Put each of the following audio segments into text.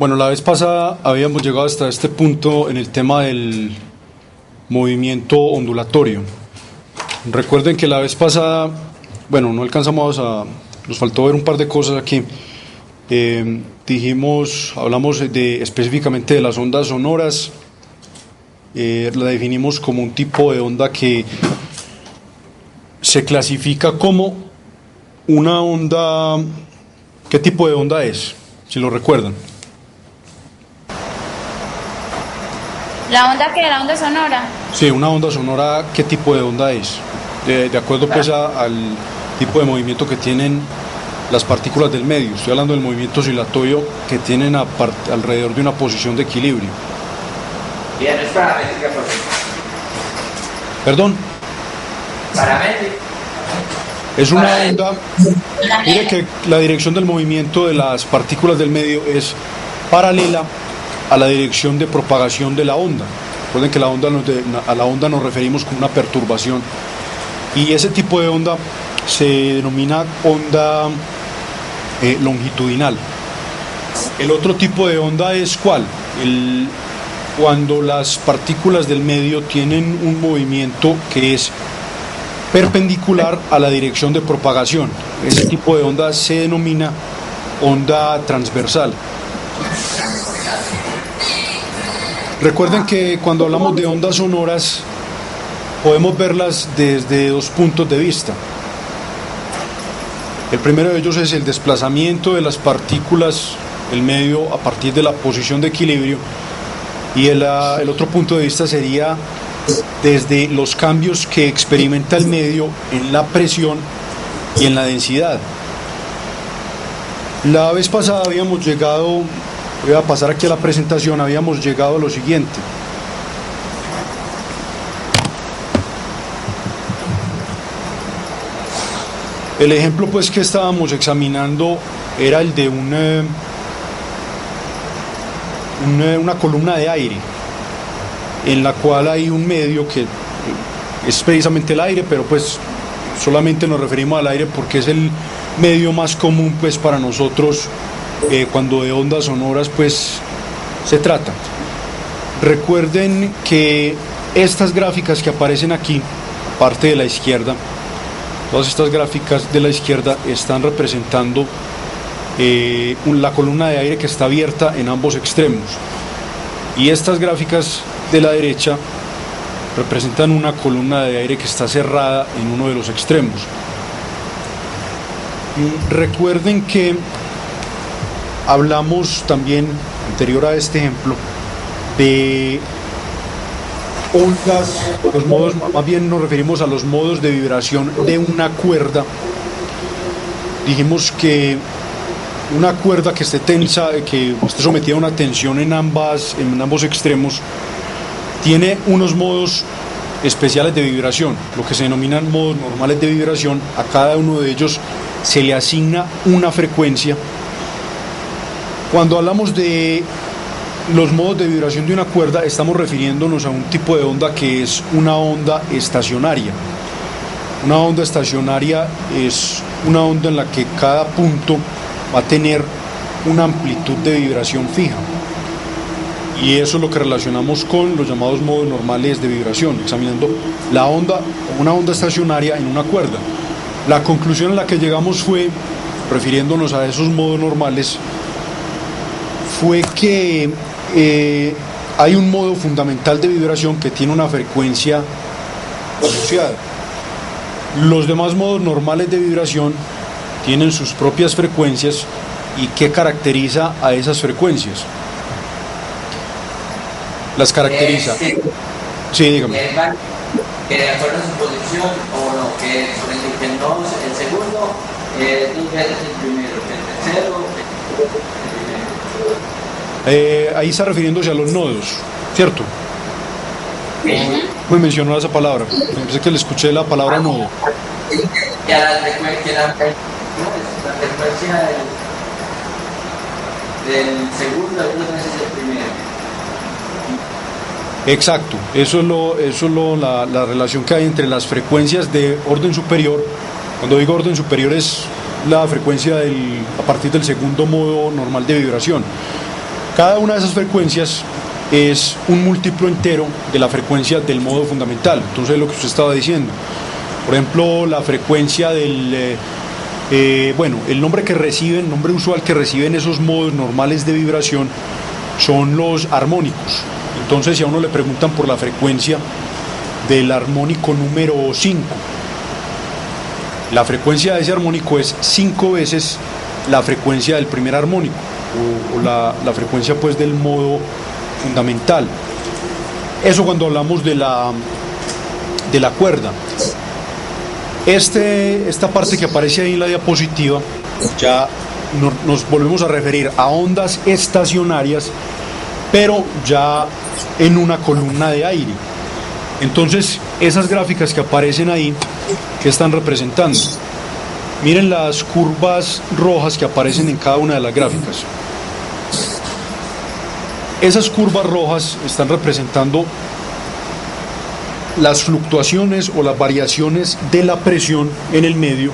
Bueno, la vez pasada habíamos llegado hasta este punto en el tema del movimiento ondulatorio. Recuerden que la vez pasada, bueno, no alcanzamos nos faltó ver un par de cosas aquí. Hablamos específicamente de las ondas sonoras. La definimos como un tipo de onda que se clasifica como una onda. ¿Qué tipo de onda es? Si lo recuerdan. ¿La onda sonora? Sí, una onda sonora, ¿qué tipo de onda es? De acuerdo pues al tipo de movimiento que tienen las partículas del medio. Estoy hablando del movimiento oscilatorio que tienen alrededor de una posición de equilibrio. Bien, es paramétrica, profe. ¿Perdón? Paramétrica. Es una onda. Mire que la dirección del movimiento de las partículas del medio es paralela a la dirección de propagación de la onda. Recuerden que a la onda nos referimos como una perturbación. Y ese tipo de onda se denomina onda longitudinal. El otro tipo de onda es ¿cuál? Cuando las partículas del medio tienen un movimiento que es perpendicular a la dirección de propagación. Ese tipo de onda se denomina onda transversal. Recuerden que cuando hablamos de ondas sonoras podemos verlas desde dos puntos de vista. El primero de ellos es el desplazamiento de las partículas del medio a partir de la posición de equilibrio, y el otro punto de vista sería desde los cambios que experimenta el medio en la presión y en la densidad. La vez pasada habíamos llegado, voy a pasar aquí a la presentación, habíamos llegado a lo siguiente. El ejemplo pues que estábamos examinando era el de una columna de aire, en la cual hay un medio que es precisamente el aire, pero pues solamente nos referimos al aire porque es el medio más común pues para nosotros cuando de ondas sonoras pues se trata. Recuerden que estas gráficas que aparecen aquí, parte de la izquierda, todas estas gráficas de la izquierda están representando la columna de aire que está abierta en ambos extremos, y estas gráficas de la derecha representan una columna de aire que está cerrada en uno de los extremos. Recuerden que hablamos también, anterior a este ejemplo, de ondas, los modos, más bien nos referimos a los modos de vibración de una cuerda. Dijimos que una cuerda que esté tensa, que esté sometida a una tensión en ambos extremos, tiene unos modos especiales de vibración, lo que se denominan modos normales de vibración. A cada uno de ellos se le asigna una frecuencia. Cuando hablamos de los modos de vibración de una cuerda, estamos refiriéndonos a un tipo de onda que es una onda estacionaria. Una onda estacionaria es una onda en la que cada punto va a tener una amplitud de vibración fija. Y eso es lo que relacionamos con los llamados modos normales de vibración, examinando una onda estacionaria en una cuerda. La conclusión a la que llegamos fue, refiriéndonos a esos modos normales, fue que hay un modo fundamental de vibración que tiene una frecuencia asociada. Los demás modos normales de vibración tienen sus propias frecuencias. ¿Y qué caracteriza a esas frecuencias? Las caracteriza. Sí, dígame. Que de acuerdo a su posición, o no, que no el segundo es dos veces el primero, el tercero, el primero. Ahí está refiriéndose a los nodos, ¿cierto? Me mencionó esa palabra. Pensé que le escuché la palabra nodo. Y a la frecuencia del segundo es dos veces el primero. Exacto, eso es la relación que hay entre las frecuencias de orden superior. Cuando digo orden superior es la frecuencia a partir del segundo modo normal de vibración. Cada una de esas frecuencias es un múltiplo entero de la frecuencia del modo fundamental. Entonces, lo que usted estaba diciendo, por ejemplo, la frecuencia del el nombre que reciben, nombre usual que reciben esos modos normales de vibración son los armónicos. Entonces, si a uno le preguntan por la frecuencia del armónico número 5, la frecuencia de ese armónico es 5 veces la frecuencia del primer armónico, o la frecuencia pues del modo fundamental. Eso cuando hablamos de la cuerda. Esta parte que aparece ahí en la diapositiva, ya nos volvemos a referir a ondas estacionarias, pero ya en una columna de aire. Entonces, esas gráficas que aparecen ahí, ¿qué están representando? Miren las curvas rojas que aparecen en cada una de las gráficas. Esas curvas rojas están representando las fluctuaciones o las variaciones de la presión en el medio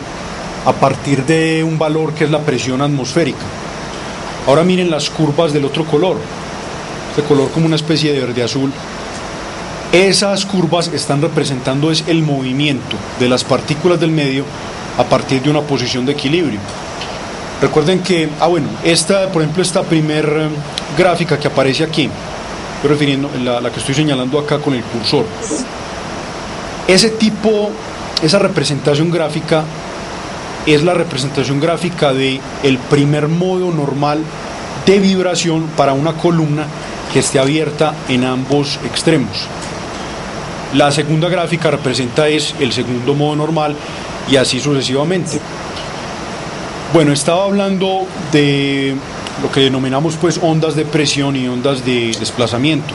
a partir de un valor que es la presión atmosférica. Ahora miren las curvas del otro color, este color como una especie de verde azul. Esas curvas están representando es el movimiento de las partículas del medio a partir de una posición de equilibrio. Recuerden que, por ejemplo, esta primer gráfica que aparece aquí, estoy refiriendo la que estoy señalando acá con el cursor. Esa representación gráfica es la representación gráfica de el primer modo normal de vibración para una columna que esté abierta en ambos extremos. La segunda gráfica representa es el segundo modo normal y así sucesivamente. Bueno, estaba hablando de lo que denominamos pues ondas de presión y ondas de desplazamiento.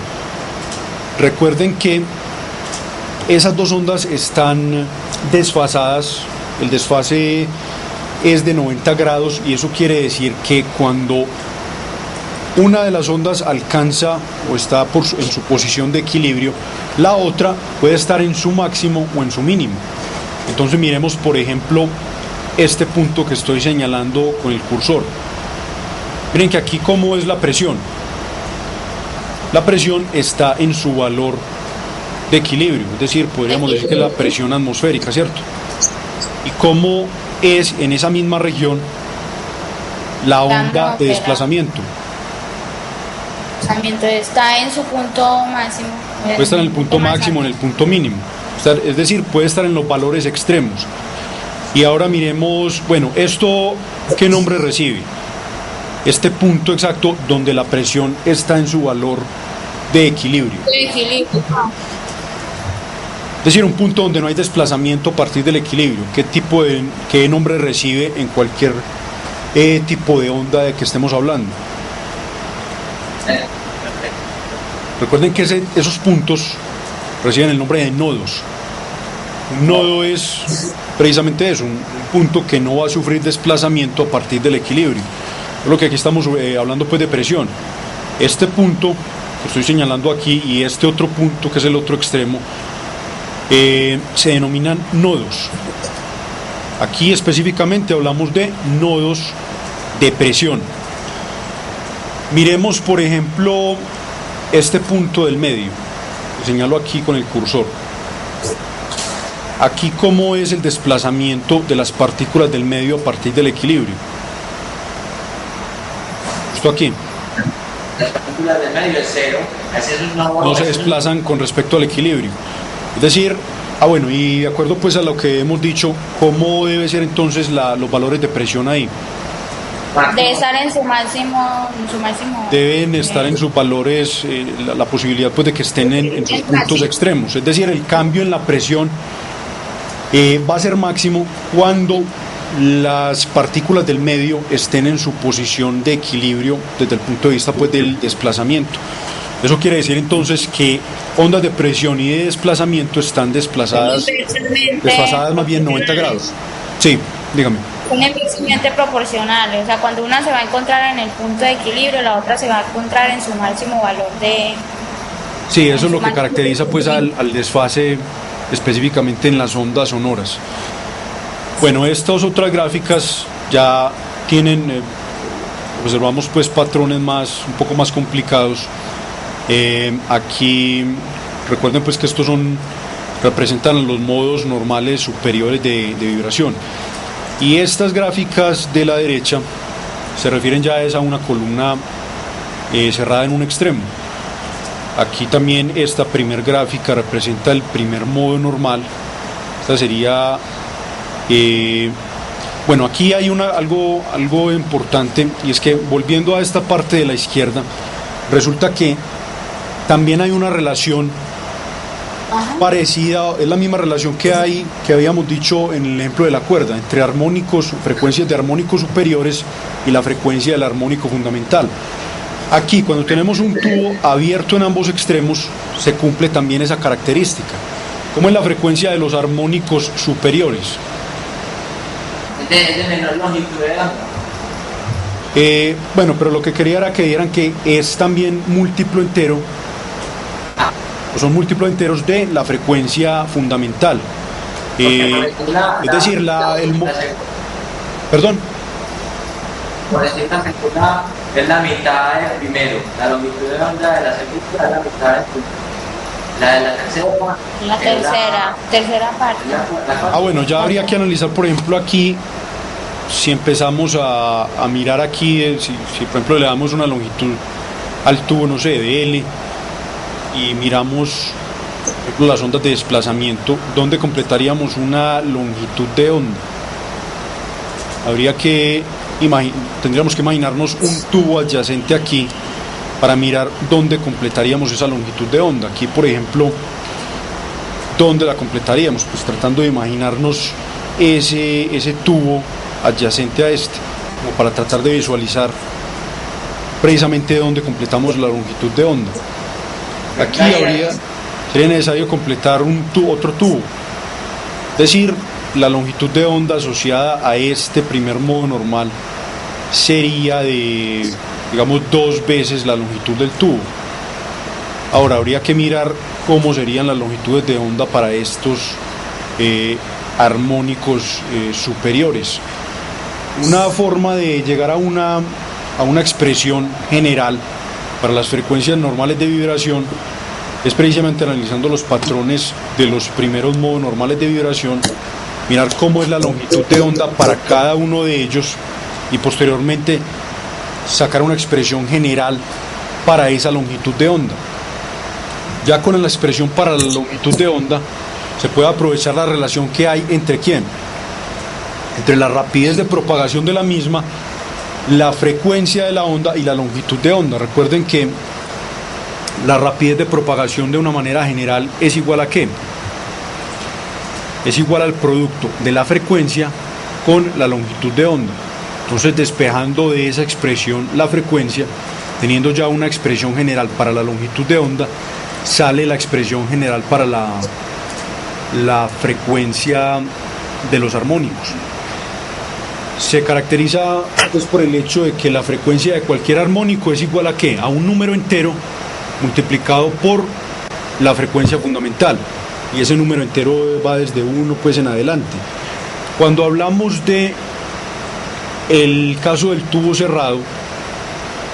Recuerden que esas dos ondas están desfasadas, el desfase es de 90 grados y eso quiere decir que cuando una de las ondas alcanza o está en su posición de equilibrio, la otra puede estar en su máximo o en su mínimo. Entonces miremos por ejemplo este punto que estoy señalando con el cursor. Miren que aquí cómo es la presión. La presión está en su valor de equilibrio, es decir, podríamos decir que es la presión atmosférica, ¿cierto? Y cómo es en esa misma región la onda de desplazamiento. Está en su punto máximo. Puede estar en el punto máximo, en el punto mínimo. Es decir, puede estar en los valores extremos. Y ahora miremos, ¿esto qué nombre recibe? Este punto exacto donde la presión está en su valor de equilibrio. Es decir, un punto donde no hay desplazamiento a partir del equilibrio. ¿Qué nombre recibe en cualquier tipo de onda de que estemos hablando? Recuerden que esos puntos reciben el nombre de nodos. Un nodo es precisamente eso, un punto que no va a sufrir desplazamiento a partir del equilibrio. Es lo que aquí estamos hablando pues de presión. Este punto que estoy señalando aquí y este otro punto que es el otro extremo se denominan nodos. Aquí específicamente hablamos de nodos de presión. Miremos por ejemplo este punto del medio, lo señalo aquí con el cursor. Aquí cómo es el desplazamiento de las partículas del medio a partir del equilibrio. Esto aquí. Las partículas del medio es cero, así es no se desplazan con respecto al equilibrio. Es decir, y de acuerdo pues a lo que hemos dicho, ¿cómo debe ser entonces los valores de presión ahí? Debe estar en su máximo. Deben estar en sus valores, la posibilidad pues de que estén en sus puntos extremos. Es decir, el cambio en la presión va a ser máximo cuando las partículas del medio estén en su posición de equilibrio desde el punto de vista pues del desplazamiento. Eso quiere decir entonces que ondas de presión y de desplazamiento están desplazadas más bien 90 grados. Sí, dígame. Inversamente proporcional, o sea, cuando una se va a encontrar en el punto de equilibrio, la otra se va a encontrar en su máximo valor de... Sí, eso es lo que caracteriza pues al desfase específicamente en las ondas sonoras. Bueno, estas otras gráficas ya tienen observamos pues patrones un poco más complicados. Aquí recuerden pues que estos representan los modos normales superiores de vibración, y estas gráficas de la derecha se refieren ya a una columna cerrada en un extremo. Aquí también esta primer gráfica representa el primer modo normal. Esta sería bueno, aquí hay algo importante, y es que volviendo a esta parte de la izquierda, resulta que también hay una relación parecida, es la misma relación que habíamos dicho en el ejemplo de la cuerda, entre frecuencias de armónicos superiores y la frecuencia del armónico fundamental. Aquí, cuando tenemos un tubo abierto en ambos extremos, se cumple también esa característica. ¿Cómo es la frecuencia de los armónicos superiores? Es de menor longitud de onda. Bueno, pero lo que quería era que vieran que es también múltiplo entero, o son múltiplos enteros de la frecuencia fundamental. Es decir, perdón. Por esta segunda es la mitad del primero, la longitud de onda de la segunda es la mitad del primero. La de la tercera parte. Bueno, ya habría que analizar, por ejemplo, aquí, si empezamos a mirar aquí, si por ejemplo le damos una longitud al tubo, no sé, de L, y miramos, por ejemplo, las ondas de desplazamiento, ¿dónde completaríamos una longitud de onda? Tendríamos que imaginarnos un tubo adyacente aquí para mirar dónde completaríamos esa longitud de onda. Aquí, por ejemplo, ¿dónde la completaríamos? Pues tratando de imaginarnos ese tubo adyacente a este, como para tratar de visualizar precisamente dónde completamos la longitud de onda. Aquí sería necesario completar otro tubo, es decir, la longitud de onda asociada a este primer modo normal sería de, digamos, 2 veces la longitud del tubo. Ahora habría que mirar cómo serían las longitudes de onda para estos armónicos superiores. Una forma de llegar a una expresión general para las frecuencias normales de vibración es precisamente analizando los patrones de los primeros modos normales de vibración, mirar cómo es la longitud de onda para cada uno de ellos y posteriormente sacar una expresión general para esa longitud de onda. Ya con la expresión para la longitud de onda se puede aprovechar la relación que hay entre entre la rapidez de propagación de la misma, la frecuencia de la onda y la longitud de onda. Recuerden que la rapidez de propagación de una manera general es igual a ¿qué? Es igual al producto de la frecuencia con la longitud de onda. Entonces, despejando de esa expresión la frecuencia, teniendo ya una expresión general para la longitud de onda, sale la expresión general para la frecuencia de los armónicos. Se caracteriza pues por el hecho de que la frecuencia de cualquier armónico es igual a ¿qué? A un número entero multiplicado por la frecuencia fundamental, y ese número entero va desde 1 pues en adelante. Cuando hablamos de el caso del tubo cerrado,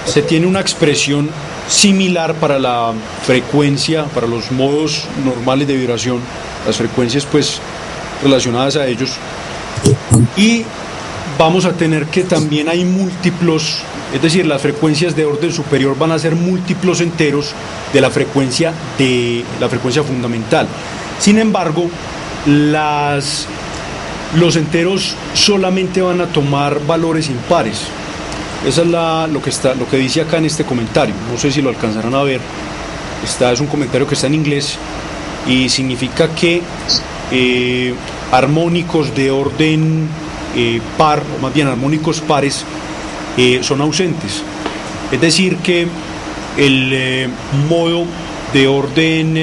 se tiene una expresión similar para la frecuencia, para los modos normales de vibración, las frecuencias pues relacionadas a ellos, y vamos a tener que también hay múltiplos, es decir, las frecuencias de orden superior van a ser múltiplos enteros de la frecuencia fundamental. Sin embargo, los enteros solamente van a tomar valores impares. Esa es lo que dice acá en este comentario. No sé si lo alcanzarán a ver. Es un comentario que está en inglés y significa que armónicos de orden par, o más bien armónicos pares, son ausentes. Es decir, que el modo de orden,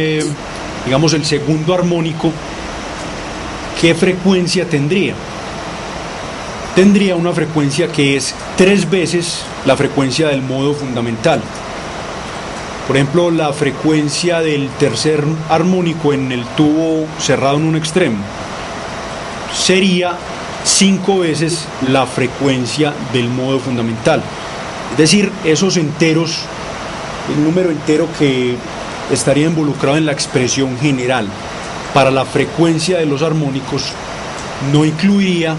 digamos el segundo armónico, ¿qué frecuencia tendría? Tendría una frecuencia que es 3 veces la frecuencia del modo fundamental. Por ejemplo, la frecuencia del tercer armónico en el tubo cerrado en un extremo sería 5 veces la frecuencia del modo fundamental. Es decir, esos enteros, el número entero que estaría involucrado en la expresión general para la frecuencia de los armónicos no incluiría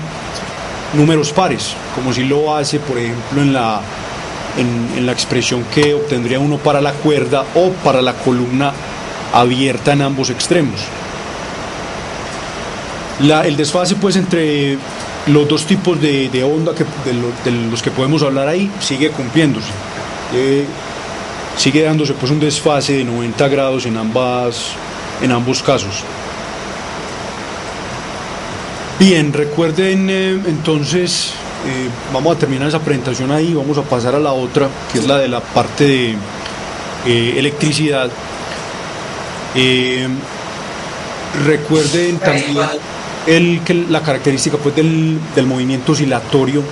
números pares, como si lo hace, por ejemplo, en la expresión que obtendría uno para la cuerda o para la columna abierta en ambos extremos. El desfase pues entre los dos tipos de onda de los que podemos hablar ahí sigue cumpliéndose. Sigue dándose pues un desfase de 90 grados en ambos casos. Bien, recuerden entonces, vamos a terminar esa presentación ahí, vamos a pasar a la otra, que es la de la parte de electricidad. Recuerden también la característica pues, del movimiento oscilatorio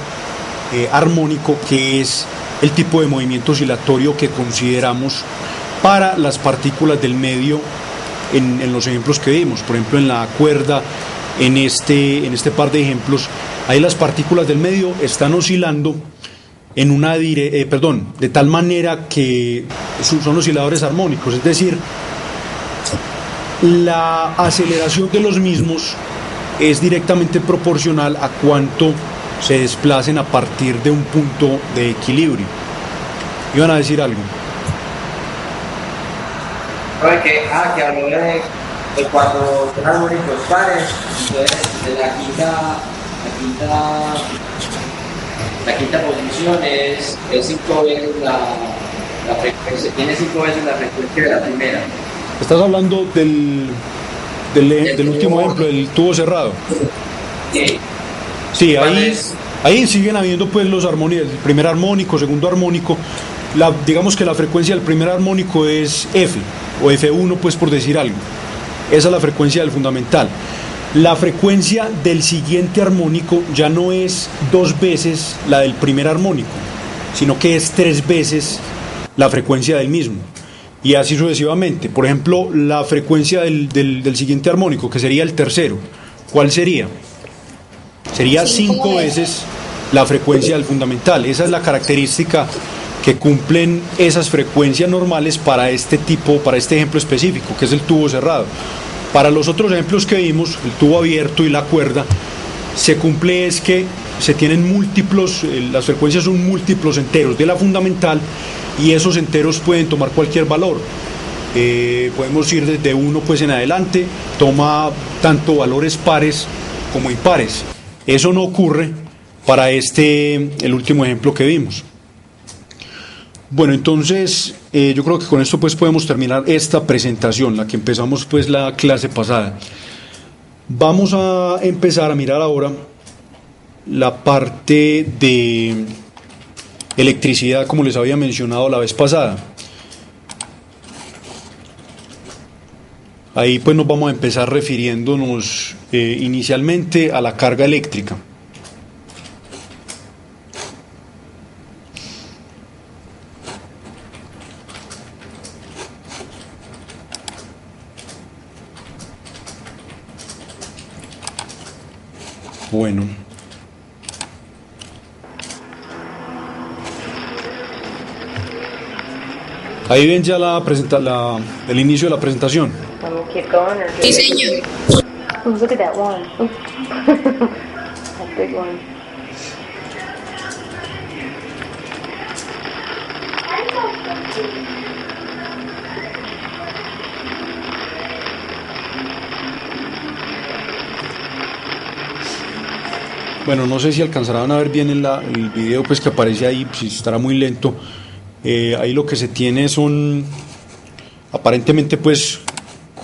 armónico, que es el tipo de movimiento oscilatorio que consideramos para las partículas del medio en los ejemplos que vimos. Por ejemplo, en la cuerda, en este par de ejemplos, ahí las partículas del medio están oscilando en de tal manera que son osciladores armónicos, es decir, la aceleración de los mismos es directamente proporcional a cuánto se desplacen a partir de un punto de equilibrio. ¿Iban a decir algo? Que habló de cuando son armónicos pares, entonces de la quinta posición es 5 veces la frecuencia, tiene 5 veces la frecuencia de la primera. Estás hablando del último ejemplo, del tubo cerrado. Sí, ahí siguen habiendo pues los armónicos, el primer armónico, segundo armónico. Digamos que la frecuencia del primer armónico es F, o F1 pues por decir algo. Esa es la frecuencia del fundamental. La frecuencia del siguiente armónico ya no es 2 veces la del primer armónico, sino que es 3 veces la frecuencia del mismo. Y así sucesivamente. Por ejemplo, la frecuencia del siguiente armónico, que sería el tercero, ¿cuál sería? Sería 5 veces la frecuencia del fundamental. Esa es la característica que cumplen esas frecuencias normales para este ejemplo específico, que es el tubo cerrado. Para los otros ejemplos que vimos, el tubo abierto y la cuerda, se cumple es que se tienen múltiplos, las frecuencias son múltiplos enteros de la fundamental, y esos enteros pueden tomar cualquier valor. Podemos ir desde 1 pues en adelante, toma tanto valores pares como impares. Eso no ocurre para el último ejemplo que vimos. Bueno, entonces yo creo que con esto pues podemos terminar esta presentación, la que empezamos pues la clase pasada. Vamos a empezar a mirar ahora la parte de electricidad, como les había mencionado la vez pasada. Ahí pues nos vamos a empezar refiriéndonos inicialmente a la carga eléctrica. Bueno. Ahí ven ya el inicio de la presentación. Sí, señor. Look at that one. That big one. Bueno, no sé si alcanzarán a ver bien el video pues que aparece ahí, si estará muy lento. Ahí lo que se tiene son aparentemente pues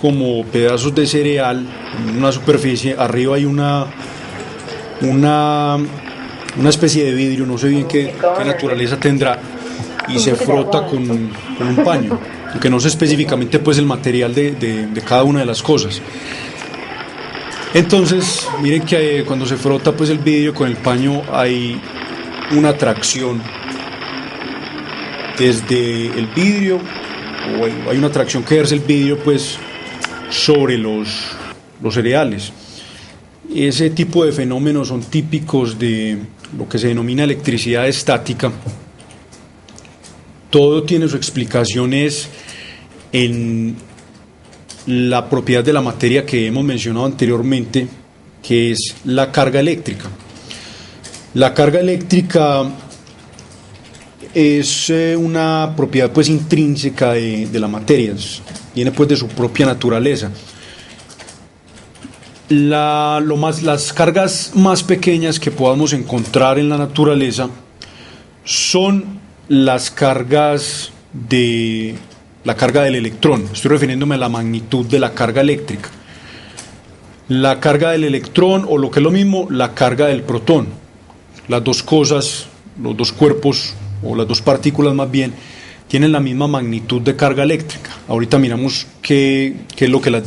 como pedazos de cereal en una superficie. Arriba hay una especie de vidrio, no sé bien qué naturaleza tendrá, y se frota con un paño, aunque no sé específicamente pues el material de cada una de las cosas. Entonces miren que cuando se frota pues el vidrio con el paño hay una tracción desde el vidrio, o hay una tracción que ejerce el vidrio pues sobre los cereales. Ese tipo de fenómenos son típicos de lo que se denomina electricidad estática, todo tiene su explicación es en la propiedad de la materia que hemos mencionado anteriormente, que es la carga eléctrica. La carga eléctrica es una propiedad pues intrínseca de la materia, viene pues de su propia naturaleza. Las cargas más pequeñas que podamos encontrar en la naturaleza son las cargas la carga del electrón. Estoy refiriéndome a la magnitud de la carga eléctrica. La carga del electrón, o lo que es lo mismo, la carga del protón. Las dos cosas, los dos cuerpos, o las dos partículas más bien, tienen la misma magnitud de carga eléctrica. Ahorita miramos qué es lo que las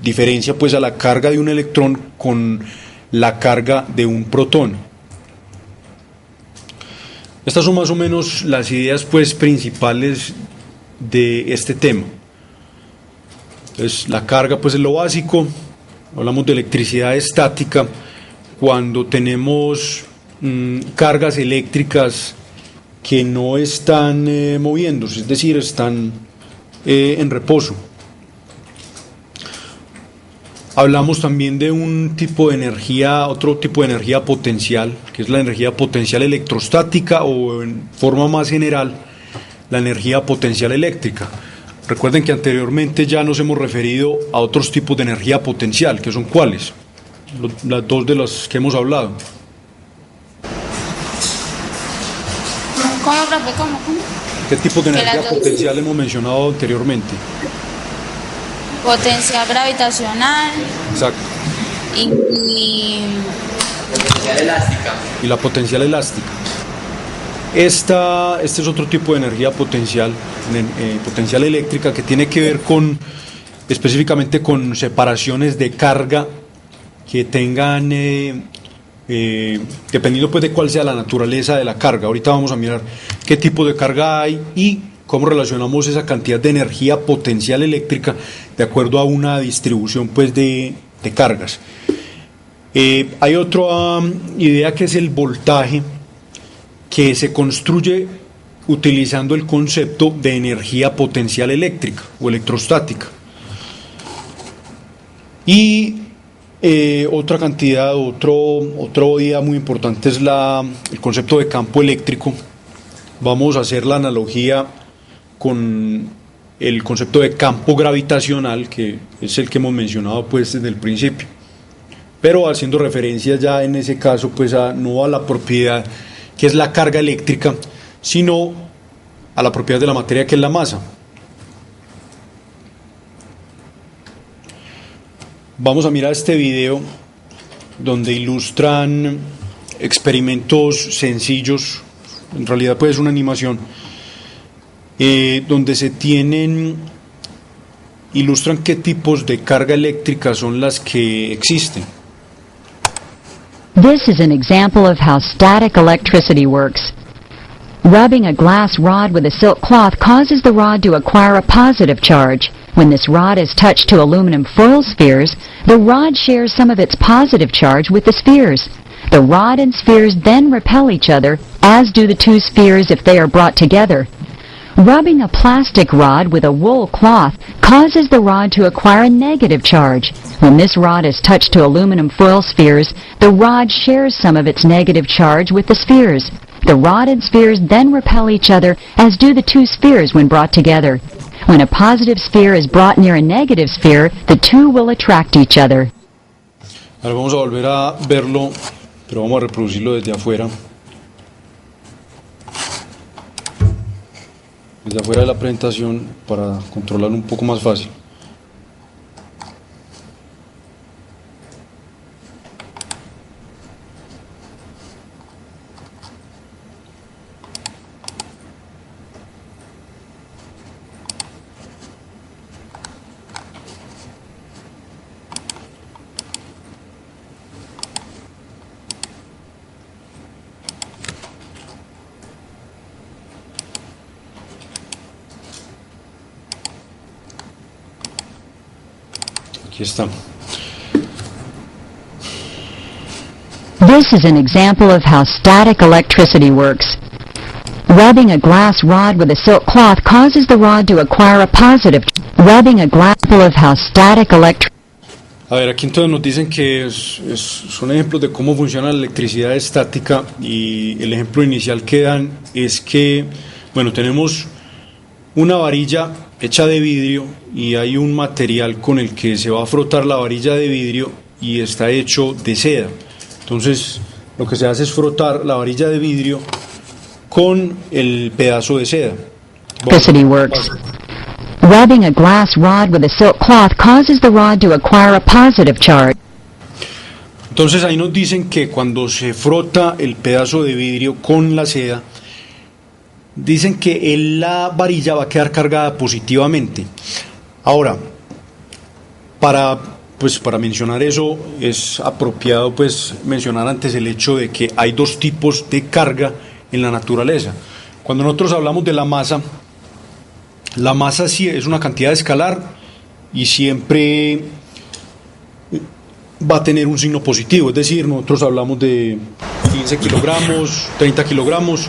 diferencia pues a la carga de un electrón con la carga de un protón. Estas son más o menos las ideas pues principales de este tema. Entonces, la carga pues es lo básico. Hablamos de electricidad estática cuando tenemos cargas eléctricas que no están moviéndose, es decir, están en reposo. Hablamos también de un tipo de energía, otro tipo de energía potencial, que es la energía potencial electrostática, o en forma más general, la energía potencial eléctrica. Recuerden que anteriormente ya nos hemos referido a otros tipos de energía potencial, que son ¿cuáles? Las dos de las que hemos hablado. ¿Cómo, profe? ¿Cómo? ¿Qué tipo de energía potencial hemos mencionado anteriormente? Potencial gravitacional. Exacto. Y Potencial elástica. Y la potencial elástica. Este es otro tipo de energía potencial, potencial eléctrica, que tiene que ver específicamente con separaciones de carga que tengan, dependiendo pues de cuál sea la naturaleza de la carga. Ahorita vamos a mirar qué tipo de carga hay y cómo relacionamos esa cantidad de energía potencial eléctrica de acuerdo a una distribución pues de cargas. Hay otra idea que es el voltaje, que se construye utilizando el concepto de energía potencial eléctrica o electrostática. Y otra cantidad, otra idea muy importante es el concepto de campo eléctrico. Vamos a hacer la analogía con el concepto de campo gravitacional, que es el que hemos mencionado pues desde el principio, pero haciendo referencia ya en ese caso pues no a la propiedad que es la carga eléctrica, sino a la propiedad de la materia, que es la masa. Vamos a mirar este video donde ilustran experimentos sencillos, en realidad pues es una animación, donde ilustran qué tipos de carga eléctrica son las que existen. This is an example of how static electricity works. Rubbing a glass rod with a silk cloth causes the rod to acquire a positive charge. When this rod is touched to aluminum foil spheres, the rod shares some of its positive charge with the spheres. The rod and spheres then repel each other, as do the two spheres if they are brought together. Rubbing a plastic rod with a wool cloth causes the rod to acquire a negative charge. When this rod is touched to aluminum foil spheres, the rod shares some of its negative charge with the spheres. The rod and spheres then repel each other, as do the two spheres when brought together. When a positive sphere is brought near a negative sphere, the two will attract each other. Ahora vamos a volver a verlo, pero vamos a reproducirlo desde afuera. Desde afuera de la presentación para controlarlo un poco más fácil. Aquí está. This is an example of how static electricity works. Rubbing a glass rod with a silk cloth causes the rod to acquire a positive. Rubbing a glass of how static electricity. A ver, aquí entonces nos dicen que son ejemplos de cómo funciona la electricidad estática, y el ejemplo inicial que dan es que, bueno, tenemos una varilla hecha de vidrio y hay un material con el que se va a frotar la varilla de vidrio y está hecho de seda. Entonces, lo que se hace es frotar la varilla de vidrio con el pedazo de seda. Electricity works. Rubbing a glass rod with a silk cloth causes the rod to acquire a positive charge. Entonces ahí nos dicen que cuando se frota el pedazo de vidrio con la seda, dicen que la varilla va a quedar cargada positivamente. Ahora, para mencionar eso, es apropiado pues mencionar antes el hecho de que hay dos tipos de carga en la naturaleza. Cuando nosotros hablamos de la masa sí es una cantidad escalar y siempre va a tener un signo positivo, es decir, nosotros hablamos de 15 kilogramos, 30 kilogramos,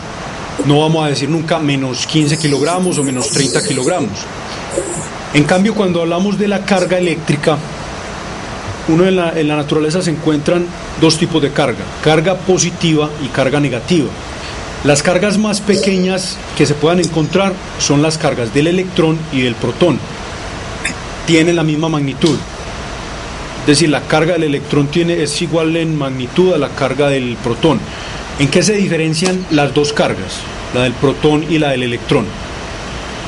no vamos a decir nunca menos 15 kilogramos o menos 30 kilogramos. En cambio, cuando hablamos de la carga eléctrica, en la naturaleza se encuentran dos tipos de carga positiva y carga negativa. Las cargas más pequeñas que se puedan encontrar son las cargas del electrón y del protón. Tienen la misma magnitud. Es decir, la carga del electrón es igual en magnitud a la carga del protón. ¿En qué se diferencian las dos cargas, la del protón y la del electrón?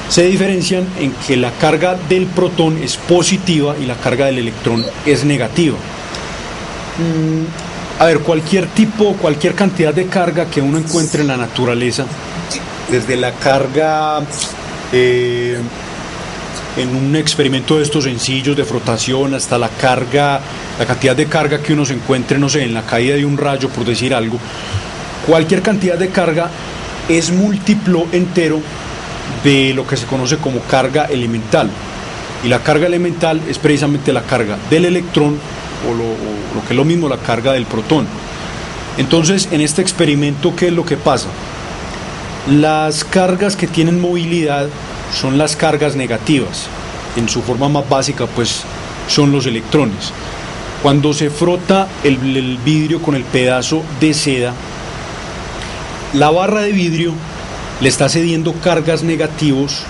Se diferencian en que la carga del protón es positiva y la carga del electrón es negativa. A ver, cualquier cantidad de carga que uno encuentre en la naturaleza, desde la carga en un experimento de estos sencillos de frotación hasta la cantidad de carga que uno se encuentre, no sé, en la caída de un rayo, por decir algo, cualquier cantidad de carga es múltiplo entero de lo que se conoce como carga elemental. Y la carga elemental es precisamente la carga del electrón, o lo que es lo mismo, la carga del protón. Entonces, en este experimento, ¿qué es lo que pasa? Las cargas que tienen movilidad son las cargas negativas. En su forma más básica, pues, son los electrones. Cuando se frota el vidrio con el pedazo de seda, la barra de vidrio le está cediendo cargas negativas,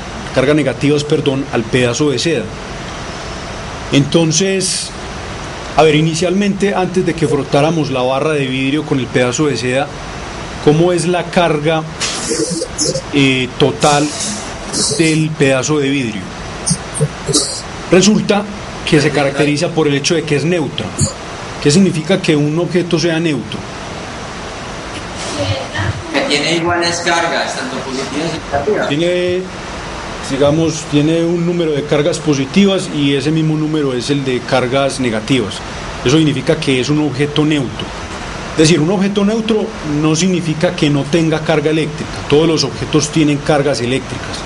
al pedazo de seda. Entonces, a ver, inicialmente, antes de que frotáramos la barra de vidrio con el pedazo de seda, ¿cómo es la carga total del pedazo de vidrio? Resulta que se caracteriza por el hecho de que es neutra. ¿Qué significa que un objeto sea neutro? Que tiene iguales cargas, tanto positivas y negativas. Tiene un número de cargas positivas y ese mismo número es el de cargas negativas. Eso significa que es un objeto neutro. Es decir, un objeto neutro no significa que no tenga carga eléctrica. Todos los objetos tienen cargas eléctricas.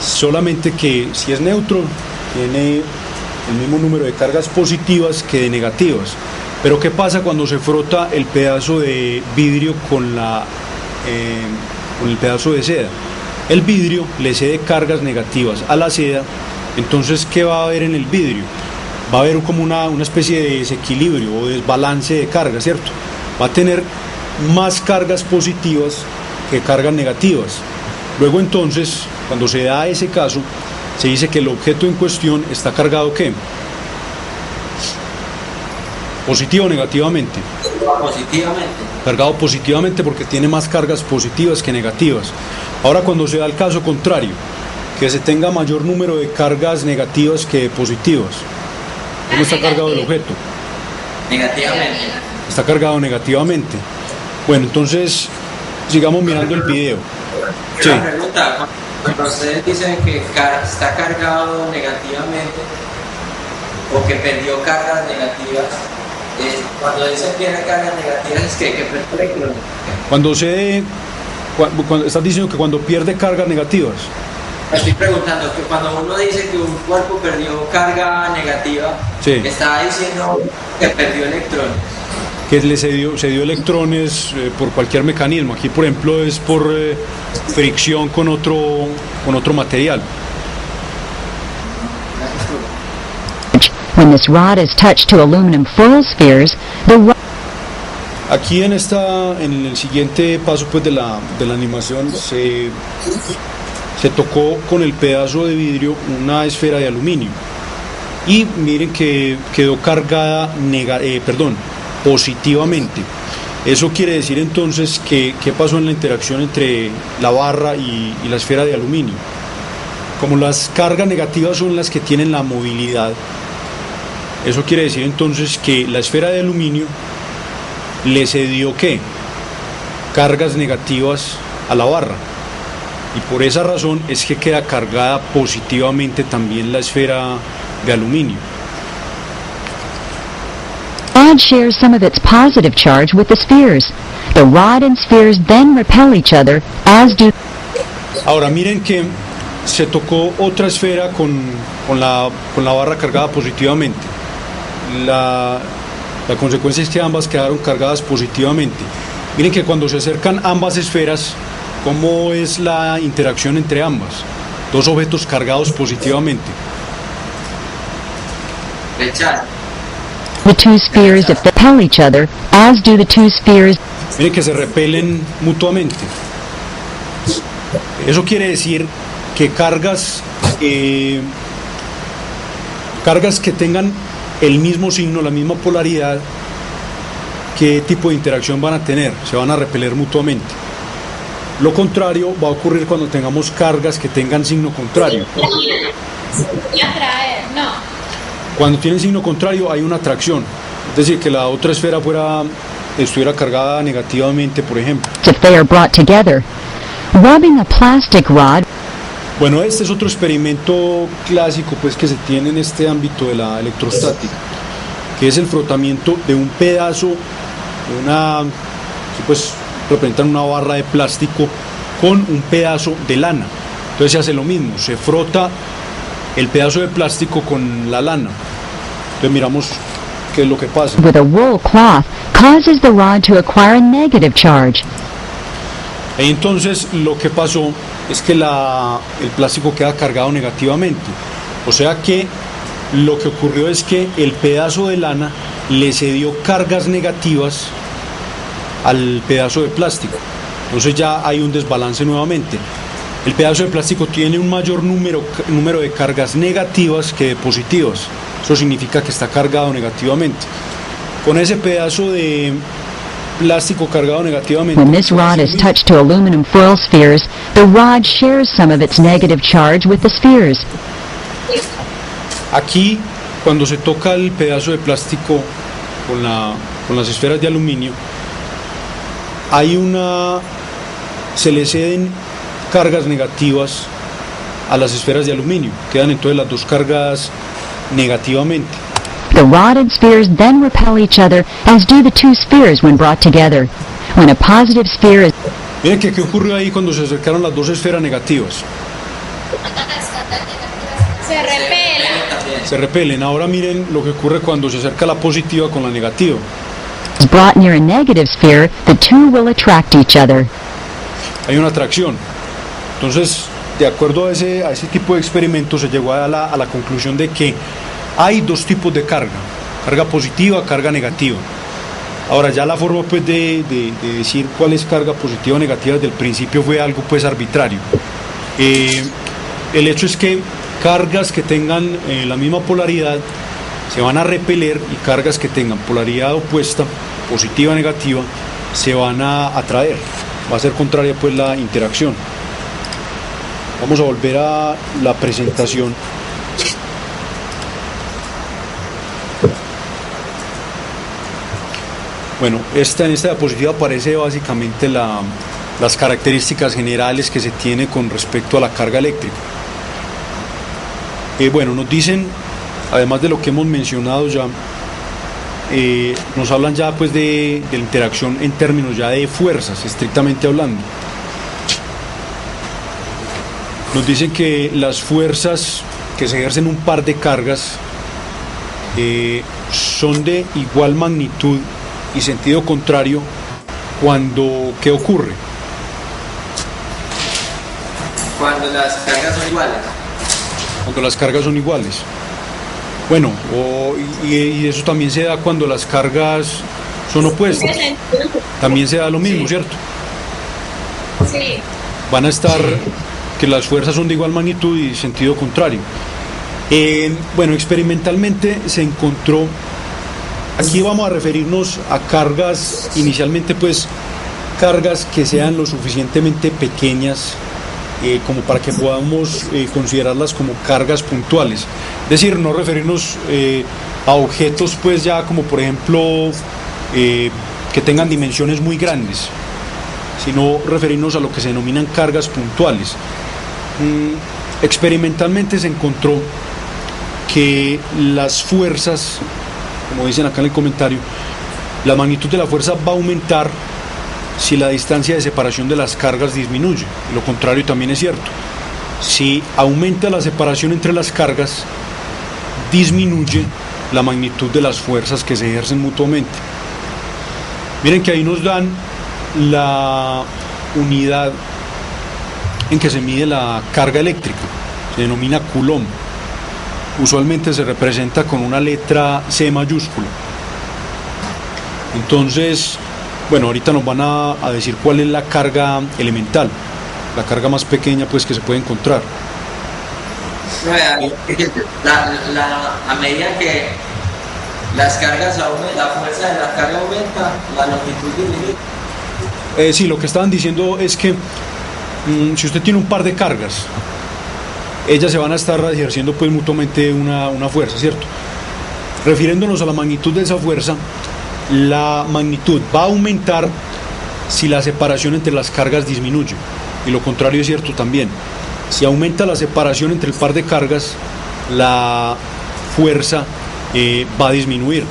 Solamente que si es neutro, tiene el mismo número de cargas positivas que de negativas. Pero ¿qué pasa cuando se frota el pedazo de vidrio con el pedazo de seda? El vidrio le cede cargas negativas a la seda. Entonces, ¿qué va a haber en el vidrio? Va a haber como una especie de desequilibrio o desbalance de cargas, ¿cierto? Va a tener más cargas positivas que cargas negativas. Luego entonces, cuando se da ese caso, se dice que el objeto en cuestión está cargado, ¿qué? ¿Positivo o negativamente? Positivamente. Cargado positivamente porque tiene más cargas positivas que negativas. Ahora, cuando se da el caso contrario, que se tenga mayor número de cargas negativas que positivas, ¿cómo está cargado el objeto? Negativamente. Está cargado negativamente. Bueno, entonces sigamos mirando el video. Sí. Una pregunta, cuando ustedes dicen que está cargado negativamente o que perdió cargas negativas, cuando dicen que tiene cargas negativas es que perdió electrones. Cuando estás diciendo que cuando pierde cargas negativas. Me estoy preguntando que cuando uno dice que un cuerpo perdió carga negativa, sí, está diciendo que perdió electrones. que se dio electrones por cualquier mecanismo. Aquí, por ejemplo, es por fricción con otro material. When this rod is touched to aluminum foil spheres, the rod Aquí en el siguiente paso pues de la animación se tocó con el pedazo de vidrio una esfera de aluminio y miren que quedó cargada positivamente. Eso quiere decir entonces que ¿qué pasó en la interacción entre la barra y la esfera de aluminio? Como las cargas negativas son las que tienen la movilidad, eso quiere decir entonces que la esfera de aluminio le cedió ¿qué? Cargas negativas a la barra, y por esa razón es que queda cargada positivamente también la esfera de aluminio. rod shares some of its positive charge with the spheres. The rod and spheres then repel each other, as do. Ahora miren que se tocó otra esfera con la barra cargada positivamente. La consecuencia es que ambas quedaron cargadas positivamente. Miren que cuando se acercan ambas esferas, ¿cómo es la interacción entre ambas? Dos objetos cargados positivamente. Rechazo. The two spheres repel each other, as do the two spheres. Miren que se repelen mutuamente. Eso quiere decir que cargas que tengan el mismo signo, la misma polaridad, ¿qué tipo de interacción van a tener? Se van a repeler mutuamente. Lo contrario va a ocurrir cuando tengamos cargas que tengan signo contrario. Y atraer, no. Cuando tienen signo contrario hay una atracción, es decir, que la otra esfera estuviera cargada negativamente, por ejemplo. If they are brought together, rubbing a plastic rod. Bueno, este es otro experimento clásico pues que se tiene en este ámbito de la electrostática, que es el frotamiento de un pedazo de que pues representan una barra de plástico con un pedazo de lana. Entonces se hace lo mismo, se frota el pedazo de plástico con la lana. Entonces miramos qué es lo que pasa. With a wool cloth causes the rod to acquire a negative charge. Entonces lo que pasó es que el plástico queda cargado negativamente. O sea que lo que ocurrió es que el pedazo de lana le cedió cargas negativas al pedazo de plástico. Entonces ya hay un desbalance nuevamente. El pedazo de plástico tiene un mayor número de cargas negativas que de positivas. Eso significa que está cargado negativamente. Con ese pedazo de plástico cargado negativamente. When this rod is touched to aluminum foil spheres, the rod shares some of its negative charge with the spheres. Aquí, cuando se toca el pedazo de plástico con las esferas de aluminio, se le ceden cargas negativas a las esferas de aluminio. Quedan entonces las dos cargadas negativamente. The rod and spheres then repel each other, as do the two spheres when brought together. When a positive sphere is... Miren que qué ocurrió ahí cuando se acercaron las dos esferas negativas. Se repela. Se repelen. Ahora miren lo que ocurre cuando se acerca la positiva con la negativa. is brought near a negative sphere, the two will attract each other. Hay una atracción. Entonces, de acuerdo a ese tipo de experimentos, se llegó a la conclusión de que hay dos tipos de carga positiva, carga negativa. Ahora, ya la forma pues de decir cuál es carga positiva o negativa desde el principio fue algo pues arbitrario. El hecho es que cargas que tengan la misma polaridad se van a repeler, y cargas que tengan polaridad opuesta, positiva o negativa, se van a atraer. Va a ser contraria pues la interacción. Vamos a volver a la presentación. Bueno, en esta diapositiva aparece básicamente las características generales que se tiene con respecto a la carga eléctrica. Bueno, nos dicen, además de lo que hemos mencionado ya, nos hablan ya pues de la interacción en términos ya de fuerzas, estrictamente hablando. Nos dicen que las fuerzas que se ejercen un par de cargas son de igual magnitud y sentido contrario, ¿qué ocurre? Cuando las cargas son iguales. Cuando las cargas son iguales. Bueno, y eso también se da cuando las cargas son opuestas. También se da lo mismo, ¿cierto? Sí. Van a estar que las fuerzas son de igual magnitud y sentido contrario. Bueno, experimentalmente se encontró, aquí vamos a referirnos a cargas, inicialmente pues cargas que sean lo suficientemente pequeñas como para que podamos considerarlas como cargas puntuales. Es decir, no referirnos a objetos pues ya como por ejemplo que tengan dimensiones muy grandes, sino referirnos a lo que se denominan cargas puntuales. Experimentalmente se encontró que las fuerzas, como dicen acá en el comentario, la magnitud de la fuerza va a aumentar si la distancia de separación de las cargas disminuye. Y lo contrario también es cierto. Si aumenta la separación entre las cargas, disminuye la magnitud de las fuerzas que se ejercen mutuamente. Miren que ahí nos dan la unidad en que se mide la carga eléctrica, se denomina Coulomb. Usualmente se representa con una letra C mayúscula. Entonces, bueno, ahorita nos van a decir cuál es la carga elemental, la carga más pequeña pues que se puede encontrar. A medida que las cargas aumentan, la fuerza de la carga aumenta, la longitud disminuye. Sí, lo que estaban diciendo es que si usted tiene un par de cargas, ellas se van a estar ejerciendo pues mutuamente una fuerza, ¿cierto? Refiriéndonos a la magnitud de esa fuerza, la magnitud va a aumentar si la separación entre las cargas disminuye, y lo contrario es cierto también. Si aumenta la separación entre el par de cargas, la fuerza va a disminuir.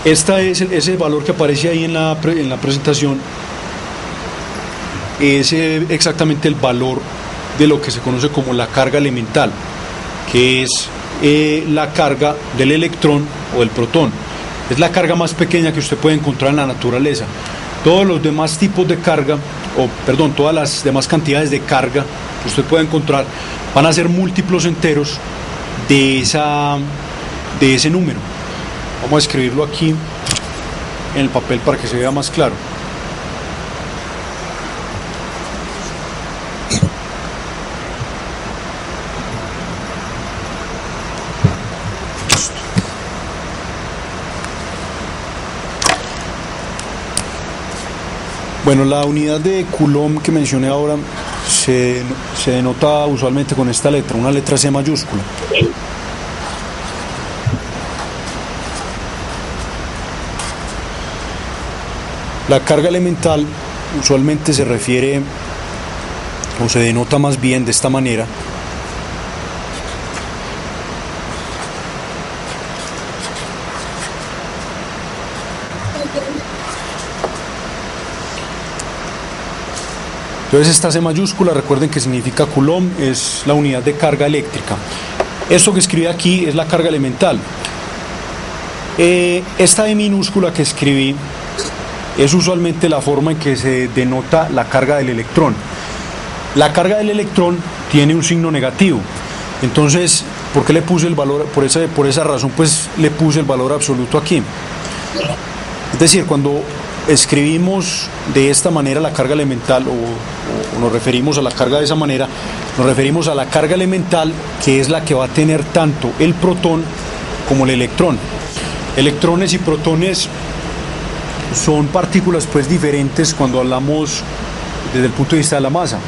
Ese valor que aparece ahí en la presentación es exactamente el valor de lo que se conoce como la carga elemental, que es la carga del electrón o del protón. Es la carga más pequeña que usted puede encontrar en la naturaleza. Todos los demás tipos de carga, todas las demás cantidades de carga que usted puede encontrar van a ser múltiplos enteros de ese número. Vamos a escribirlo aquí en el papel para que se vea más claro. Bueno, la unidad de Coulomb que mencioné ahora se denota usualmente con esta letra, una letra C mayúscula. La carga elemental usualmente se refiere o se denota más bien de esta manera. Entonces esta C mayúscula, recuerden que significa Coulomb, es la unidad de carga eléctrica. Esto que escribí aquí es la carga elemental. Esta E minúscula que escribí es usualmente la forma en que se denota la carga del electrón. La carga del electrón tiene un signo negativo. Entonces, ¿por qué le puse el valor? Por esa razón, pues le puse el valor absoluto aquí. Es decir, cuando escribimos de esta manera la carga elemental o nos referimos a la carga de esa manera, nos referimos a la carga elemental, que es la que va a tener tanto el protón como el electrón. Electrones y protones son partículas pues diferentes cuando hablamos desde el punto de vista de la masa.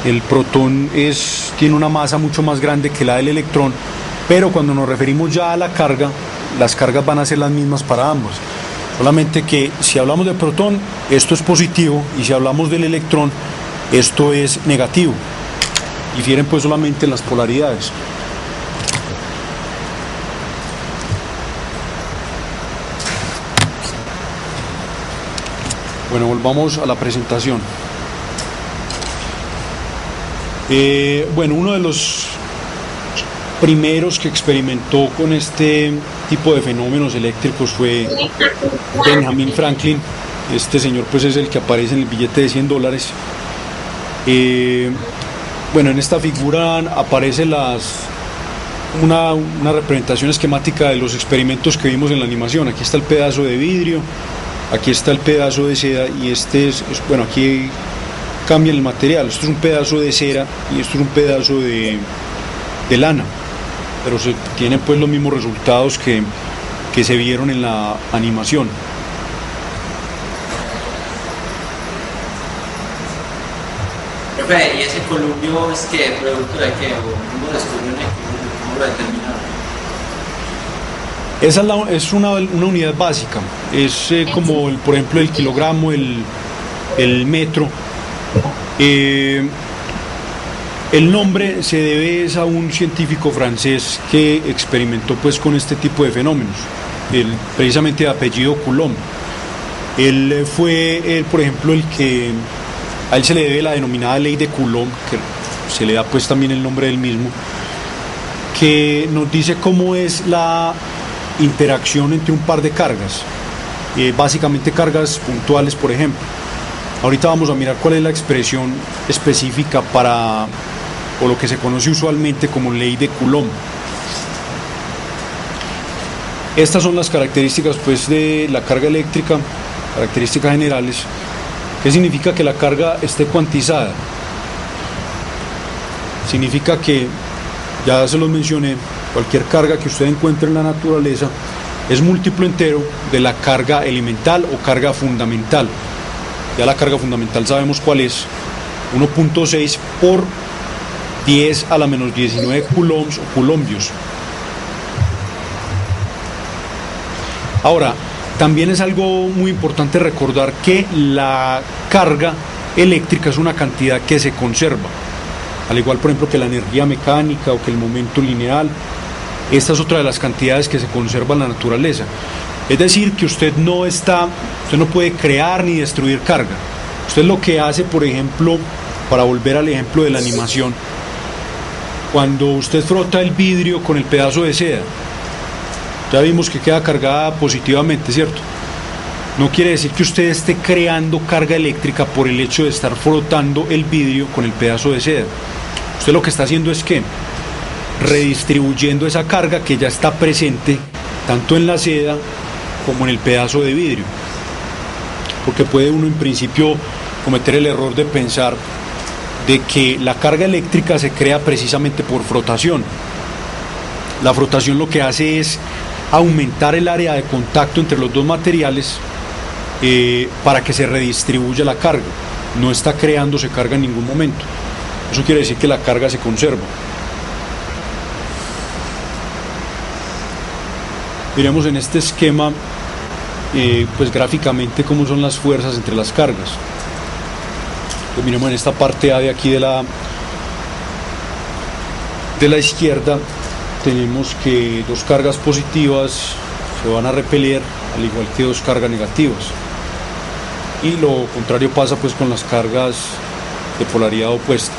El protón tiene una masa mucho más grande que la del electrón, pero cuando nos referimos ya a la carga, las cargas van a ser las mismas para ambos. Solamente que si hablamos de protón, esto es positivo, y si hablamos del electrón, esto es negativo. Difieren pues solamente en las polaridades. Bueno, volvamos a la presentación. Bueno, uno de los primeros que experimentó con este tipo de fenómenos eléctricos fue Benjamin Franklin. Este señor pues es el que aparece en el billete de $100. Bueno, en esta figura aparece una representación esquemática de los experimentos que vimos en la animación. Aquí está el pedazo de vidrio, aquí está el pedazo de seda y bueno, aquí cambia el material. Esto es un pedazo de cera y esto es un pedazo de lana, pero se tienen pues los mismos resultados que se vieron en la animación. Profe, ¿y ese columpio es que producto de qué? ¿O cómo lo descubrieron en cómo lo determinaron? Esa es una unidad básica, es como por ejemplo el kilogramo, el metro. El nombre se debe a un científico francés que experimentó pues con este tipo de fenómenos, precisamente de apellido Coulomb. Él fue, por ejemplo, a él se le debe la denominada ley de Coulomb, que se le da pues también el nombre del mismo, que nos dice cómo es la interacción entre un par de cargas, básicamente cargas puntuales, por ejemplo. Ahorita vamos a mirar cuál es la expresión específica o lo que se conoce usualmente como ley de Coulomb. Estas son las características pues de la carga eléctrica, características generales. ¿Qué significa que la carga esté cuantizada? Significa que, ya se los mencioné, cualquier carga que usted encuentre en la naturaleza es múltiplo entero de la carga elemental o carga fundamental. Ya la carga fundamental sabemos cuál es, 1.6 por 10 a la menos 19 coulombs o coulombios. Ahora, también es algo muy importante recordar que la carga eléctrica es una cantidad que se conserva, al igual por ejemplo que la energía mecánica o que el momento lineal. Esta es otra de las cantidades que se conserva en la naturaleza. Es decir, que usted no puede crear ni destruir carga. Usted lo que hace, por ejemplo, para volver al ejemplo de la animación, cuando usted frota el vidrio con el pedazo de seda, ya vimos que queda cargada positivamente, ¿cierto? No quiere decir que usted esté creando carga eléctrica por el hecho de estar frotando el vidrio con el pedazo de seda. Usted lo que está haciendo es que redistribuyendo esa carga que ya está presente tanto en la seda como en el pedazo de vidrio, porque puede uno en principio cometer el error de pensar de que la carga eléctrica se crea precisamente por frotación. La frotación lo que hace es aumentar el área de contacto entre los dos materiales para que se redistribuya la carga. No está creándose carga en ningún momento. Eso quiere decir que la carga se conserva. Miremos en este esquema pues gráficamente cómo son las fuerzas entre las cargas. Pues miremos en esta parte A de aquí de la izquierda, tenemos que dos cargas positivas se van a repeler al igual que dos cargas negativas, y lo contrario pasa pues con las cargas de polaridad opuesta.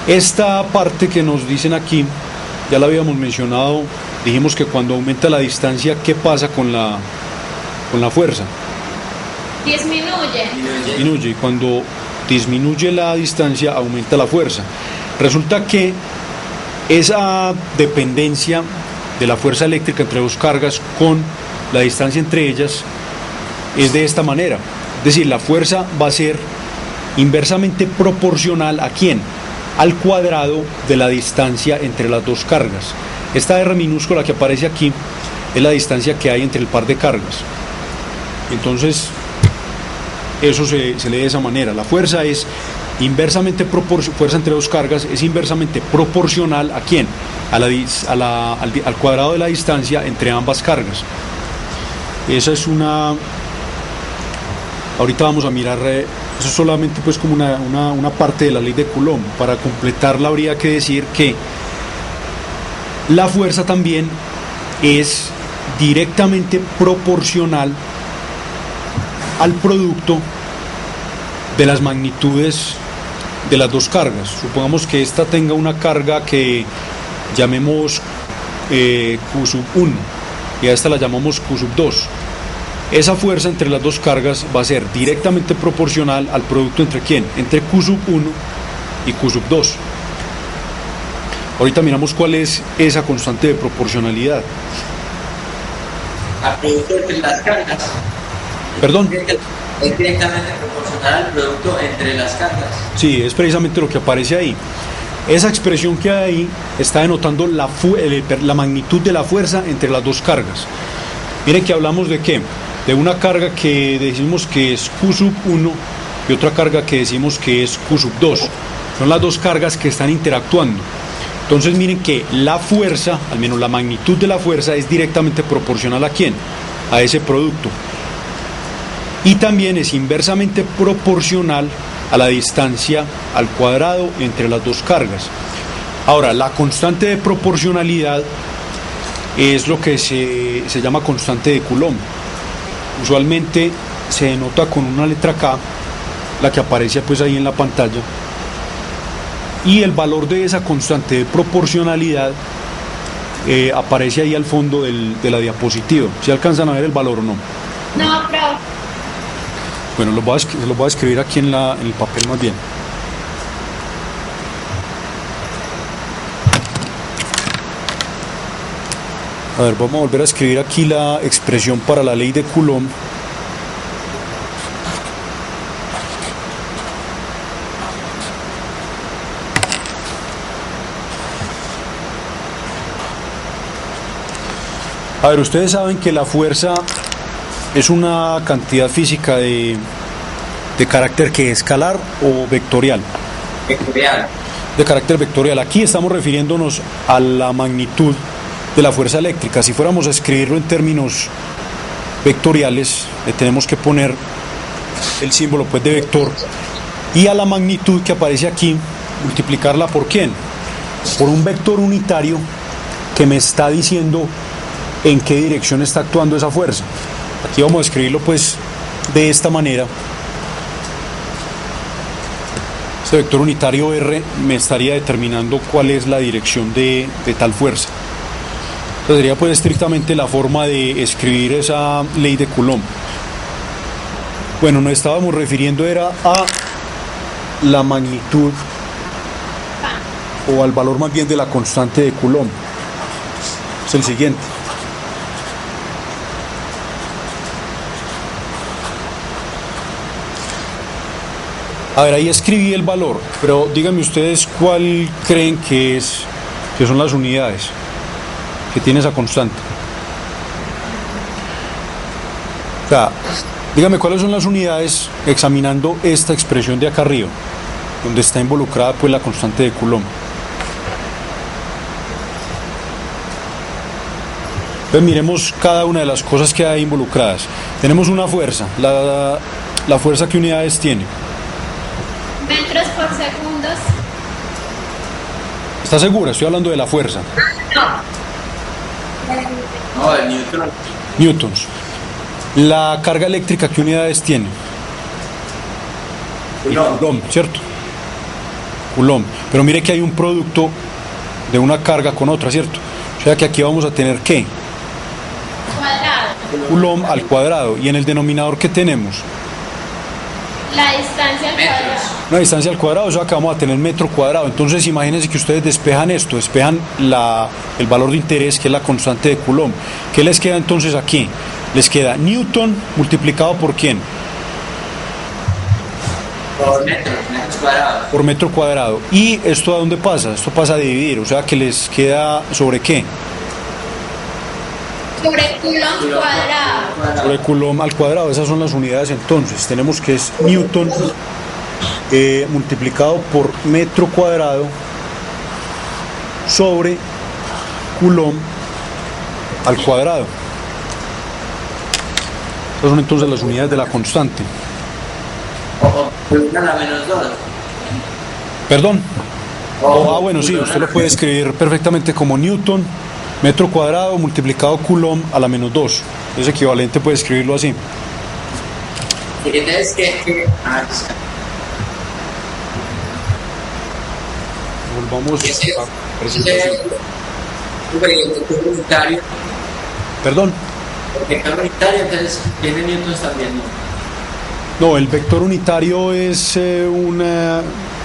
Esta parte que nos dicen aquí ya la habíamos mencionado. Dijimos que cuando aumenta la distancia, ¿qué pasa con la fuerza? Disminuye. Y cuando disminuye la distancia, aumenta la fuerza. Resulta que esa dependencia de la fuerza eléctrica entre dos cargas con la distancia entre ellas es de esta manera. Es decir, la fuerza va a ser inversamente proporcional ¿a quién? Al cuadrado de la distancia entre las dos cargas. Esta R minúscula que aparece aquí es la distancia que hay entre el par de cargas. Entonces, eso se lee de esa manera. La fuerza es inversamente fuerza entre dos cargas es inversamente proporcional ¿a quién? Al cuadrado de la distancia entre ambas cargas. Esa es ahorita vamos a mirar, eso es solamente pues como una parte de la ley de Coulomb. Para completarla habría que decir que la fuerza también es directamente proporcional al producto de las magnitudes de las dos cargas. Supongamos que esta tenga una carga que llamemos Q sub 1 y a esta la llamamos Q sub 2. Esa fuerza entre las dos cargas va a ser directamente proporcional al producto entre ¿quién? Entre Q sub 1 y Q sub 2. Ahorita miramos cuál es esa constante de proporcionalidad. Al producto entre las cargas. Perdón. Es directamente proporcional al producto entre las cargas. Sí, es precisamente lo que aparece ahí. Esa expresión que hay ahí está denotando la magnitud de la fuerza entre las dos cargas. Miren que hablamos de qué, de una carga que decimos que es Q sub 1 y otra carga que decimos que es Q sub 2. Son las dos cargas que están interactuando. Entonces miren que la fuerza, al menos la magnitud de la fuerza, es directamente proporcional a quién, a ese producto. Y también es inversamente proporcional a la distancia al cuadrado entre las dos cargas. Ahora, la constante de proporcionalidad es lo que se llama constante de Coulomb. Usualmente se denota con una letra K, la que aparece pues ahí en la pantalla, y el valor de esa constante de proporcionalidad aparece ahí al fondo de la diapositiva. ¿Si alcanzan a ver el valor o no? No, pero... Bueno, lo voy a escribir aquí en el papel más bien. A ver, vamos a volver a escribir aquí la expresión para la ley de Coulomb. A ver, ustedes saben que la fuerza es una cantidad física de carácter que escalar o vectorial. Vectorial. De carácter vectorial. Aquí estamos refiriéndonos a la magnitud de la fuerza eléctrica. Si fuéramos a escribirlo en términos vectoriales, le tenemos que poner el símbolo pues de vector, y a la magnitud que aparece aquí multiplicarla por ¿quién? Por un vector unitario que me está diciendo en qué dirección está actuando esa fuerza. Aquí vamos a escribirlo pues de esta manera. Este vector unitario R me estaría determinando cuál es la dirección de tal fuerza. Entonces sería pues estrictamente la forma de escribir esa ley de Coulomb. Bueno, nos estábamos refiriendo era a la magnitud o al valor más bien de la constante de Coulomb. Es el siguiente. A ver, ahí escribí el valor, pero díganme ustedes cuál creen que son las unidades que tiene esa constante. O sea, díganme cuáles son las unidades examinando esta expresión de acá arriba, donde está involucrada pues la constante de Coulomb. Entonces miremos cada una de las cosas que hay involucradas. Tenemos una fuerza, la fuerza, ¿qué unidades tiene? Metros por segundos. ¿Está segura? Estoy hablando de la fuerza. No, el Newton. Newtons. La carga eléctrica, ¿qué unidades tiene? Coulomb, ¿cierto? Coulomb. Pero mire que hay un producto de una carga con otra, ¿cierto? O sea que aquí vamos a tener ¿qué? Cuadrado. Coulomb al cuadrado. ¿Y en el denominador qué tenemos? La distancia al cuadrado. Una distancia al cuadrado, o sea que vamos a tener metro cuadrado. Entonces imagínense que ustedes despejan esto, despejan el valor de interés, que es la constante de Coulomb. ¿Qué les queda entonces aquí? Les queda Newton multiplicado por ¿quién? Por metros cuadrados. Por metro cuadrado. ¿Y esto a dónde pasa? Esto pasa a dividir, o sea que les queda ¿sobre qué? Sobre Coulomb cuadrado. Sobre Coulomb al cuadrado. Esas son las unidades entonces. Tenemos que es Newton multiplicado por metro cuadrado sobre Coulomb al cuadrado. Esas son entonces las unidades de la constante. O a la menos 2. Perdón. Bueno, sí, usted lo puede escribir perfectamente como Newton metro cuadrado multiplicado Coulomb a la menos 2. Es equivalente, puede escribirlo así. vamos Ese- a presentación. el vector unitario, Perdón. el vector unitario, entonces tiene newtons también, ¿no? No, el vector unitario es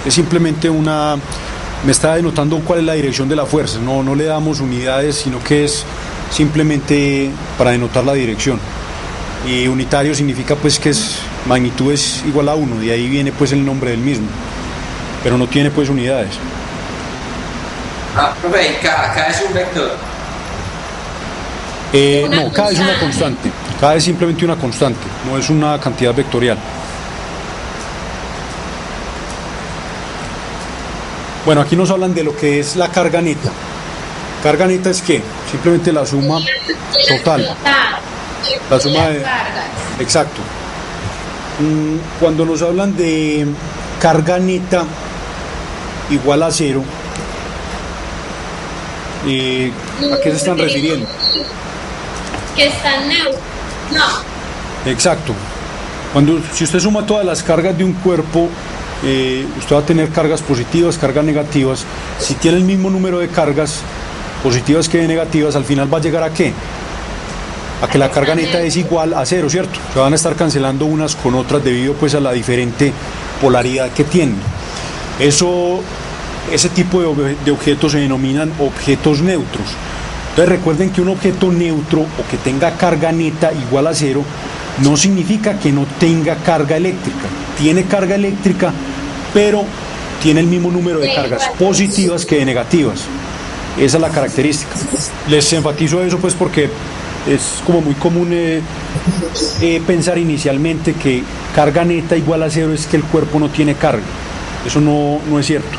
simplemente me está denotando cuál es la dirección de la fuerza. No le damos unidades, sino que es simplemente para denotar la dirección. Y unitario significa pues que magnitud es igual a 1, de ahí viene pues el nombre del mismo, pero no tiene pues unidades. Profe, K es un vector. No, K es una constante. K es simplemente una constante, no es una cantidad vectorial. Bueno, aquí nos hablan de lo que es la carga neta. Carga neta es ¿qué? Simplemente la suma total. La suma de... Exacto. Cuando nos hablan de carga neta igual a 0, ¿a qué se están refiriendo? Que están neutros. No. Exacto. Si usted suma todas las cargas de un cuerpo, usted va a tener cargas positivas, cargas negativas. Si tiene el mismo número de cargas positivas que de negativas, al final va a llegar ¿a qué? A que la carga neta es igual a 0, ¿cierto? Se van a estar cancelando unas con otras debido pues a la diferente polaridad que tienen. Ese tipo de objetos se denominan objetos neutros. Entonces recuerden que un objeto neutro o que tenga carga neta igual a 0 no significa que no tenga carga eléctrica. Tiene carga eléctrica, pero tiene el mismo número de cargas positivas que de negativas. Esa es la característica. Les enfatizo eso pues porque es como muy común pensar inicialmente que carga neta igual a 0 es que el cuerpo no tiene carga. Eso no es cierto.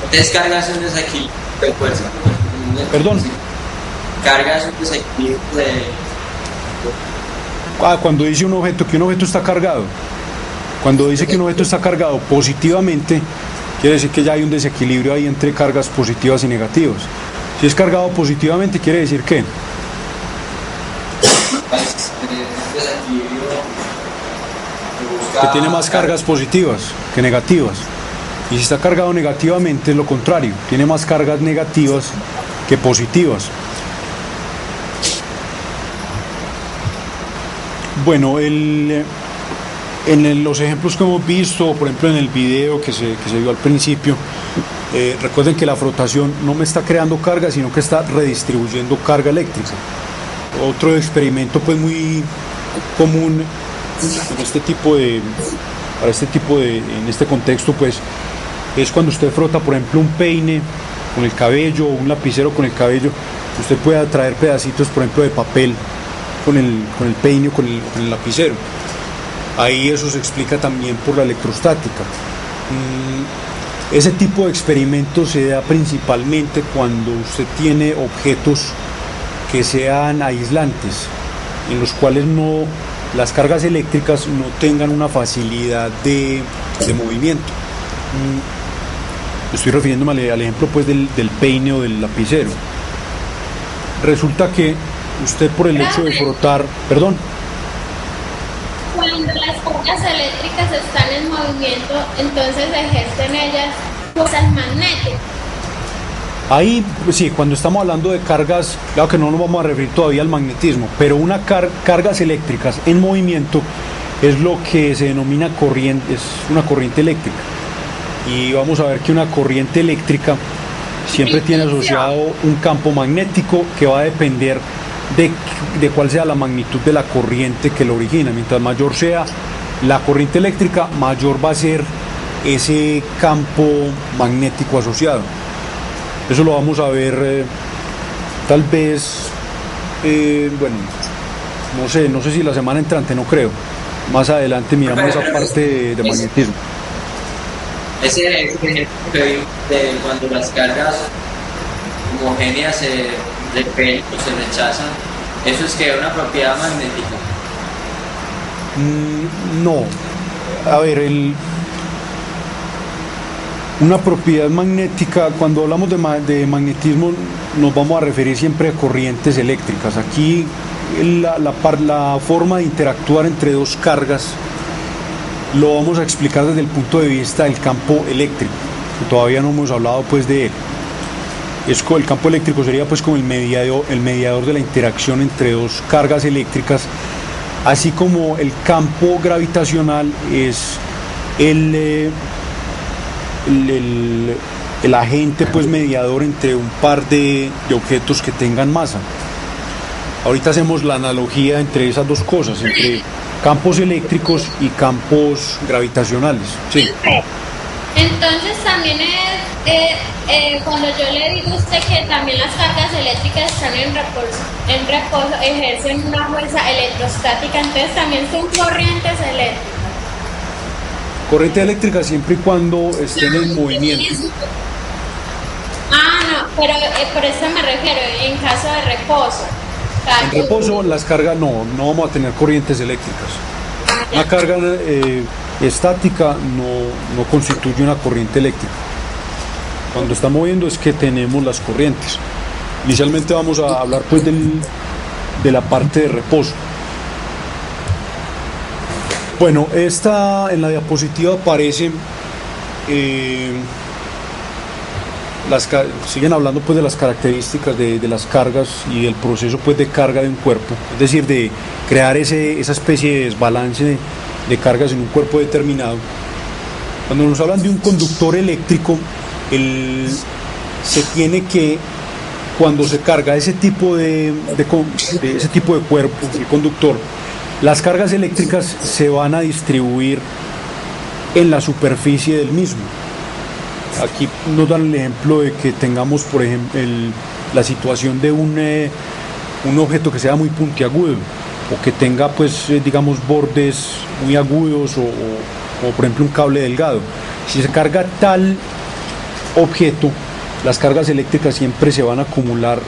Entonces carga es un desequilibrio de fuerza. Perdón. Carga es un desequilibrio de... Cuando dice un objeto que un objeto está cargado, cuando dice que un objeto está cargado positivamente, quiere decir que ya hay un desequilibrio ahí entre cargas positivas y negativas. Si es cargado positivamente, quiere decir que tiene más cargas positivas que negativas. Y si está cargado negativamente, es lo contrario, tiene más cargas negativas que positivas. Bueno, los ejemplos que hemos visto, por ejemplo en el video que se vio al principio, recuerden que la frotación no me está creando carga, sino que está redistribuyendo carga eléctrica. Otro experimento pues muy común en en este contexto pues es cuando usted frota por ejemplo un peine con el cabello o un lapicero con el cabello. Usted puede traer pedacitos por ejemplo de papel con el peine o con el lapicero. Ahí eso se explica también por la electrostática. Ese tipo de experimentos se da principalmente cuando usted tiene objetos que sean aislantes, en los cuales las cargas eléctricas no tengan una facilidad de movimiento. Estoy refiriéndome al ejemplo pues del peine o del lapicero. Resulta que usted por el hecho de frotar, perdón. Cuando las cargas eléctricas están en movimiento, entonces ejercen ellas fuerzas magnéticas. Ahí, pues sí, cuando estamos hablando de cargas, claro que no nos vamos a referir todavía al magnetismo, pero cargas eléctricas en movimiento es lo que se denomina corriente, es una corriente eléctrica. Y vamos a ver que una corriente eléctrica siempre tiene asociado un campo magnético que va a depender de cuál sea la magnitud de la corriente que lo origina. Mientras mayor sea la corriente eléctrica, mayor va a ser ese campo magnético asociado. Eso lo vamos a ver tal vez, bueno, no sé si la semana entrante, no creo. Más adelante miramos esa parte de magnetismo. Ese ejemplo que vimos de cuando las cargas homogéneas se repelen o se rechazan, ¿eso es que una propiedad magnética? No. A ver, una propiedad magnética, cuando hablamos de magnetismo, nos vamos a referir siempre a corrientes eléctricas. Aquí la forma de interactuar entre dos cargas lo vamos a explicar desde el punto de vista del campo eléctrico, que todavía no hemos hablado pues de él. El campo eléctrico sería pues como el mediador de la interacción entre dos cargas eléctricas, así como el campo gravitacional es el agente pues mediador entre un par de objetos que tengan masa. Ahorita hacemos la analogía entre esas dos cosas, entre campos eléctricos y campos gravitacionales. Sí. Entonces también cuando yo le digo a usted que también las cargas eléctricas están en reposo, ejercen una fuerza electrostática, entonces también son corrientes eléctricas. Corriente eléctrica siempre y cuando estén en movimiento. No, pero por eso me refiero, en caso de reposo. En reposo las cargas no vamos a tener corrientes eléctricas. Una carga estática no constituye una corriente eléctrica. Cuando está moviendo es que tenemos las corrientes. Inicialmente vamos a hablar pues de la parte de reposo. Bueno, en la diapositiva aparece, siguen hablando pues de las características de las cargas y del proceso pues de carga de un cuerpo, es decir, de crear esa especie de desbalance de cargas en un cuerpo determinado. Cuando nos hablan de un conductor eléctrico, se tiene que, cuando se carga ese tipo de cuerpo, el conductor, las cargas eléctricas se van a distribuir en la superficie del mismo. Aquí nos dan el ejemplo de que tengamos, por ejemplo, la situación de un objeto que sea muy puntiagudo o que tenga, pues, digamos, bordes muy agudos o por ejemplo, un cable delgado. Si se carga tal objeto, las cargas eléctricas siempre se van a acumular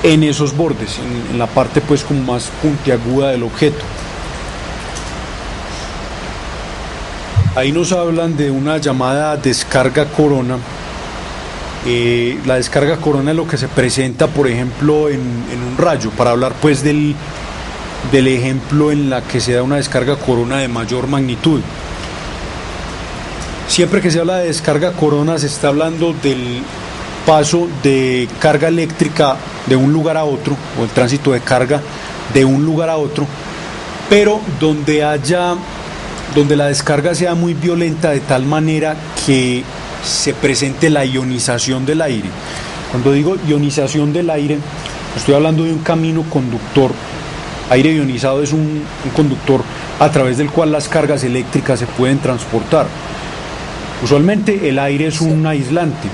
en esos bordes, en la parte pues como más puntiaguda del objeto. Ahí nos hablan de una llamada descarga corona. La descarga corona es lo que se presenta, por ejemplo, en un rayo, para hablar pues del ejemplo en la que se da una descarga corona de mayor magnitud. Siempre que se habla de descarga corona se está hablando del paso de carga eléctrica de un lugar a otro, o el tránsito de carga de un lugar a otro, pero donde la descarga sea muy violenta, de tal manera que se presente la ionización del aire. Cuando digo ionización del aire, estoy hablando de un camino conductor. Aire ionizado es un conductor a través del cual las cargas eléctricas se pueden transportar. Usualmente el aire es un aislante,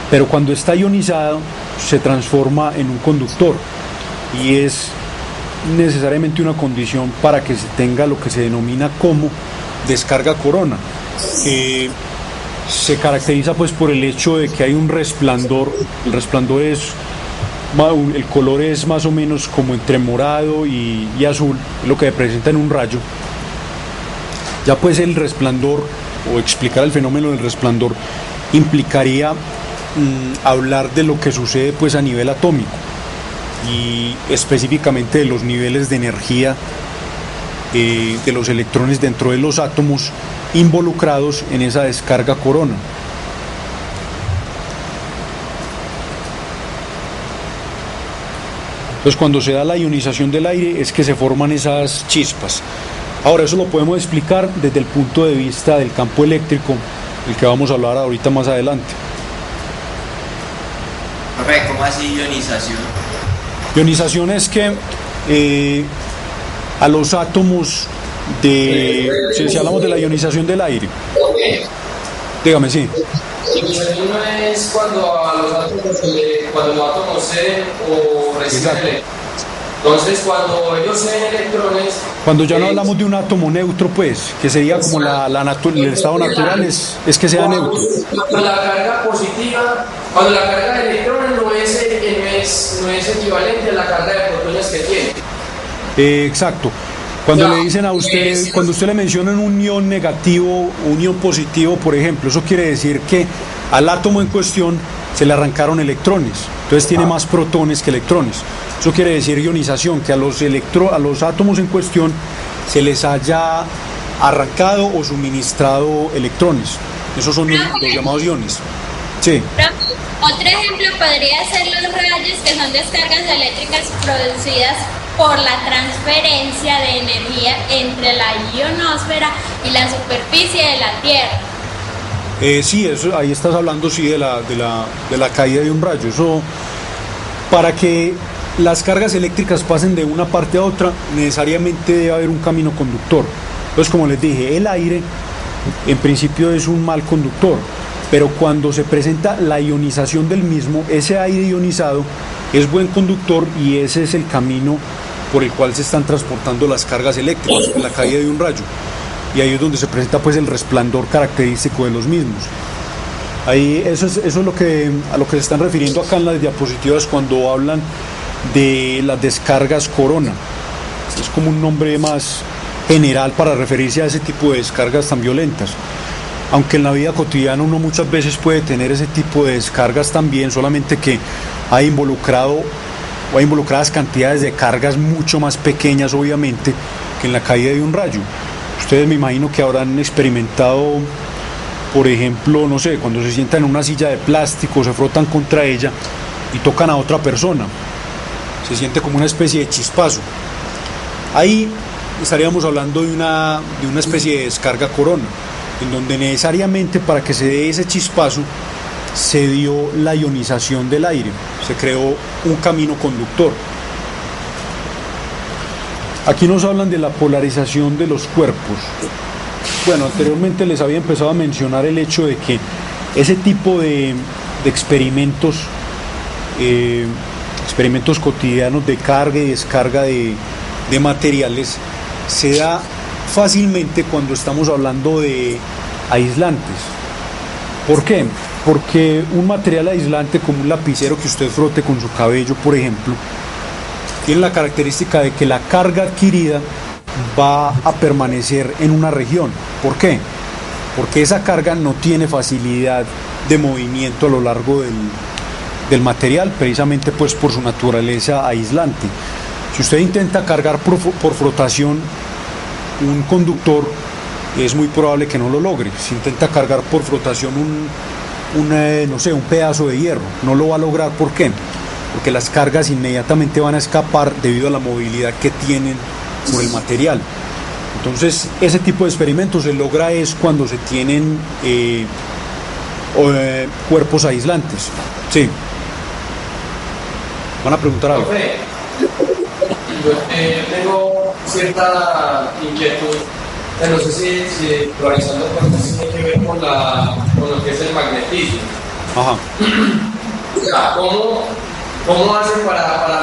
pero cuando está ionizado se transforma en un conductor y es necesariamente una condición para que se tenga lo que se denomina como descarga corona. Se caracteriza pues por el hecho de que hay un resplandor. El resplandor el color es más o menos como entre morado y azul, lo que presenta en un rayo. Ya pues el resplandor, o explicar el fenómeno del resplandor, implicaría hablar de lo que sucede pues a nivel atómico y específicamente de los niveles de energía de los electrones dentro de los átomos involucrados en esa descarga corona. Entonces, cuando se da la ionización del aire es que se forman esas chispas. Ahora, eso lo podemos explicar desde el punto de vista del campo eléctrico, el que vamos a hablar ahorita más adelante. ¿Cómo así ionización? Ionización es que a los átomos si hablamos de la ionización del aire. Dígame, sí. Ionización no es cuando los átomos ceden o reciben electrones. Entonces, cuando ellos ceden electrones... Cuando ya no hablamos de un átomo neutro, pues, que sería como el estado natural, es que sea neutro. Cuando la carga positiva, cuando la carga de electrones no es equivalente a la carga de protones que tiene. Exacto. Cuando le dicen a usted, cuando usted le mencionan un ion negativo, un ion positivo, por ejemplo, eso quiere decir que al átomo en cuestión se le arrancaron electrones, entonces tiene más protones que electrones. Eso quiere decir ionización, que a los átomos en cuestión se les haya arrancado o suministrado electrones. Esos son los llamados iones. Sí. Otro ejemplo podría ser los rayos, que son descargas eléctricas producidas por la transferencia de energía entre la ionosfera y la superficie de la Tierra. Sí, eso, ahí estás hablando sí de la caída de un rayo. Eso, para que las cargas eléctricas pasen de una parte a otra, necesariamente debe haber un camino conductor. Entonces, como les dije, el aire en principio es un mal conductor, pero cuando se presenta la ionización del mismo, ese aire ionizado es buen conductor y ese es el camino por el cual se están transportando las cargas eléctricas en la caída de un rayo. Y ahí es donde se presenta pues el resplandor característico de los mismos. Ahí eso es lo que, a lo que se están refiriendo acá en las diapositivas cuando hablan de las descargas corona. Es como un nombre más general para referirse a ese tipo de descargas tan violentas. Aunque en la vida cotidiana uno muchas veces puede tener ese tipo de descargas también, solamente que hay involucradas cantidades de cargas mucho más pequeñas, obviamente, que en la caída de un rayo. Ustedes me imagino que habrán experimentado, por ejemplo, no sé, cuando se sientan en una silla de plástico, se frotan contra ella y tocan a otra persona. Se siente como una especie de chispazo. Ahí estaríamos hablando de una especie de descarga corona, en donde necesariamente para que se dé ese chispazo se dio la ionización del aire, se creó un camino conductor. Aquí nos hablan de la polarización de los cuerpos. Bueno, anteriormente les había empezado a mencionar el hecho de que ese tipo de experimentos, experimentos cotidianos de carga y descarga de materiales, se da fácilmente cuando estamos hablando de aislantes. ¿Por qué? Porque un material aislante como un lapicero que usted frote con su cabello, por ejemplo, tiene la característica de que la carga adquirida va a permanecer en una región. ¿Por qué? Porque esa carga no tiene facilidad de movimiento a lo largo del material, precisamente pues por su naturaleza aislante. Si usted intenta cargar por frotación un conductor, es muy probable que no lo logre. Si intenta cargar por frotación no sé, un pedazo de hierro, no lo va a lograr. ¿Por qué? Porque las cargas inmediatamente van a escapar debido a la movilidad que tienen por el material. Entonces, ese tipo de experimentos se logra es cuando se tienen cuerpos aislantes. Sí. ¿Van a preguntar algo? Yo tengo cierta inquietud, no sé si polarizando cosas tiene que ver con lo que es el magnetismo. Ajá. O sea, ¿cómo hacen para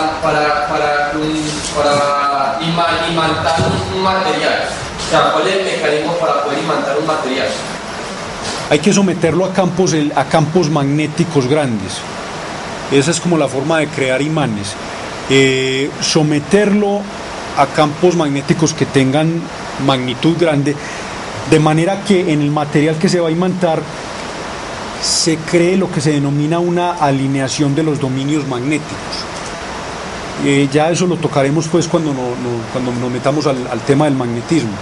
imantar un material? O sea, ¿cuál es el mecanismo para poder imantar un material? Hay que someterlo a campos magnéticos grandes. Esa es como la forma de crear imanes. Someterlo a campos magnéticos que tengan magnitud grande, de manera que en el material que se va a imantar se cree lo que se denomina una alineación de los dominios magnéticos. Ya eso lo tocaremos pues cuando nos metamos al tema del magnetismo.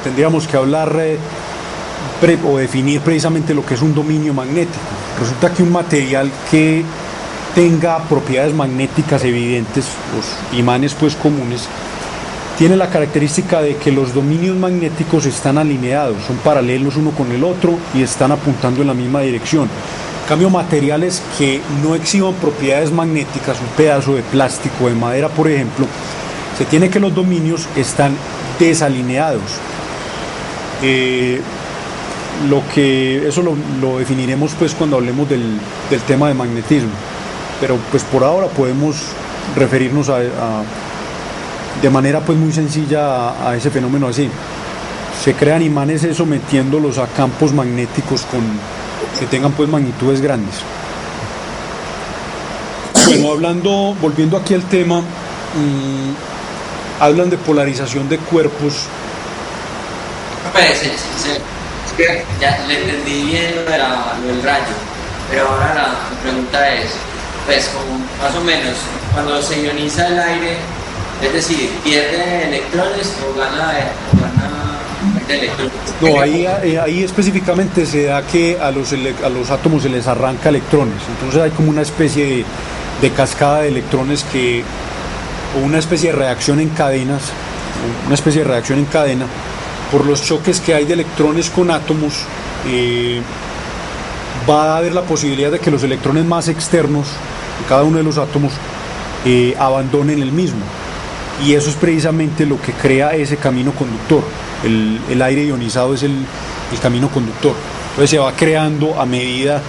Tendríamos que hablar o definir precisamente lo que es un dominio magnético. Resulta que un material que tenga propiedades magnéticas evidentes, los imanes pues comunes, tiene la característica de que los dominios magnéticos están alineados, son paralelos uno con el otro y están apuntando en la misma dirección. En cambio, materiales que no exhiban propiedades magnéticas, un pedazo de plástico, de madera por ejemplo, se tiene que los dominios están desalineados. Eso lo definiremos pues cuando hablemos del tema de magnetismo. Pero pues por ahora podemos referirnos de manera pues muy sencilla a ese fenómeno así. Se crean imanes sometiéndolos a campos magnéticos que tengan pues magnitudes grandes. Bueno, volviendo aquí al tema, hablan de polarización de cuerpos. Pues, es que ya le entendí bien lo del rayo, pero ahora la pregunta es, pues como más o menos, cuando se ioniza el aire, es decir, ¿pierde electrones o gana de electrones. No, ahí específicamente se da que a los átomos se les arranca electrones, entonces hay como una especie de cascada de electrones o una especie de reacción en cadenas, por los choques que hay de electrones con átomos. Va a haber la posibilidad de que los electrones más externos de cada uno de los átomos abandonen el mismo, y eso es precisamente lo que crea ese camino conductor. El aire ionizado es el camino conductor, entonces se va creando a medida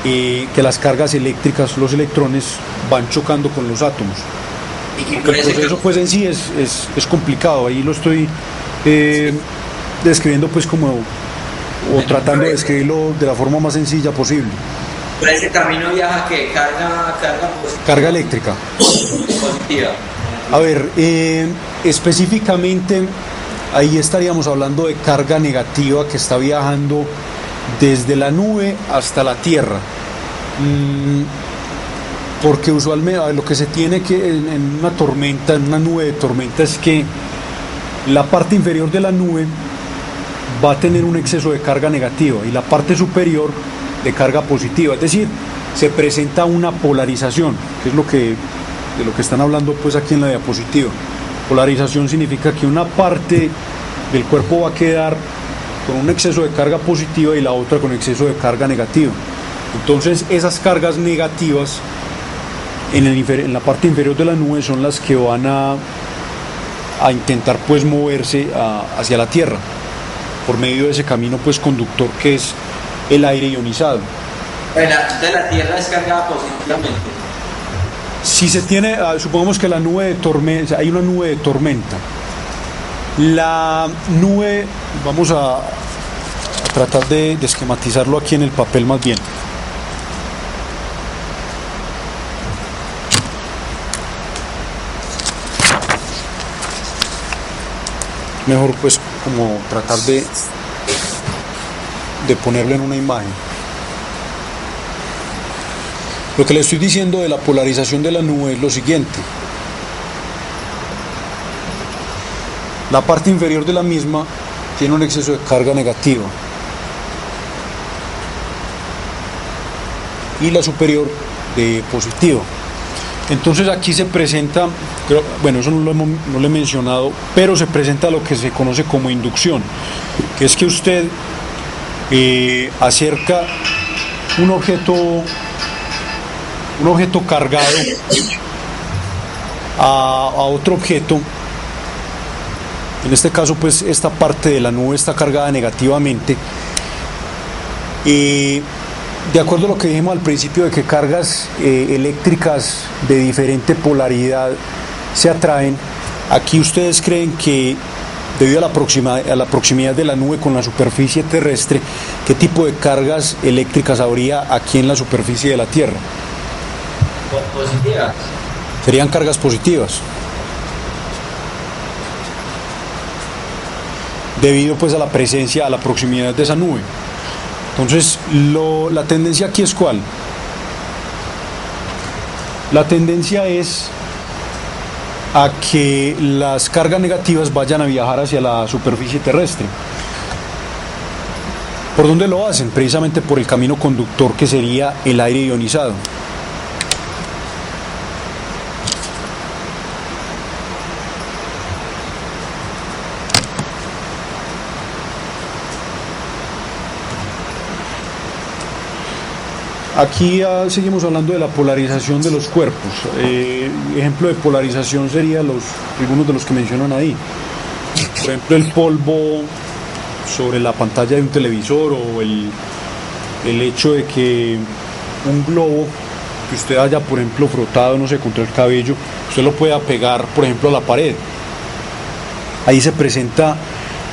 que las cargas eléctricas, los electrones, van chocando con los átomos. Y El proceso pues en sí es complicado, ahí lo estoy describiendo pues como, o tratando de describirlo de la forma más sencilla posible. por ese camino viaja que Carga eléctrica. positiva. A ver, específicamente ahí estaríamos hablando de carga negativa que está viajando desde la nube hasta la Tierra. Porque usualmente lo que se tiene que en una tormenta, en una nube de tormenta, es que la parte inferior de la nube va a tener un exceso de carga negativa y la parte superior de carga positiva, es decir, se presenta una polarización, que es de lo que están hablando pues aquí en la diapositiva. Polarización significa que una parte del cuerpo va a quedar con un exceso de carga positiva y la otra con exceso de carga negativa. Entonces esas cargas negativas en la parte inferior de la nube son las que van a intentar pues moverse hacia la Tierra por medio de ese camino pues conductor que es el aire ionizado. De la Tierra es cargada positivamente. Si se tiene, supongamos que la nube de tormenta, hay una nube de tormenta. La nube, vamos a tratar de esquematizarlo aquí en el papel más bien. Mejor pues como tratar de ponerlo en una imagen. Lo que le estoy diciendo de la polarización de la nube es lo siguiente. La parte inferior de la misma tiene un exceso de carga negativa y la superior de positiva. Entonces aquí se presenta, bueno, eso no lo he mencionado, pero se presenta lo que se conoce como inducción, que es que usted acerca un objeto cargado a otro objeto. En este caso pues esta parte de la nube está cargada negativamente, de acuerdo a lo que dijimos al principio de que cargas eléctricas de diferente polaridad se atraen. Aquí ustedes creen que debido a la proximidad de la nube con la superficie terrestre, ¿qué tipo de cargas eléctricas habría aquí en la superficie de la Tierra? Positivas. Serían cargas positivas, debido pues a la presencia, a la proximidad de esa nube. Entonces, la tendencia aquí es ¿cuál? La tendencia es a que las cargas negativas vayan a viajar hacia la superficie terrestre. ¿Por dónde lo hacen? Precisamente por el camino conductor que sería el aire ionizado. Aquí seguimos hablando de la polarización de los cuerpos. Ejemplo de polarización sería algunos de los que mencionan ahí. Por ejemplo, el polvo sobre la pantalla de un televisor, o el hecho de que un globo que usted haya, por ejemplo, frotado, no sé, contra el cabello, usted lo pueda pegar, por ejemplo, a la pared. Ahí se presenta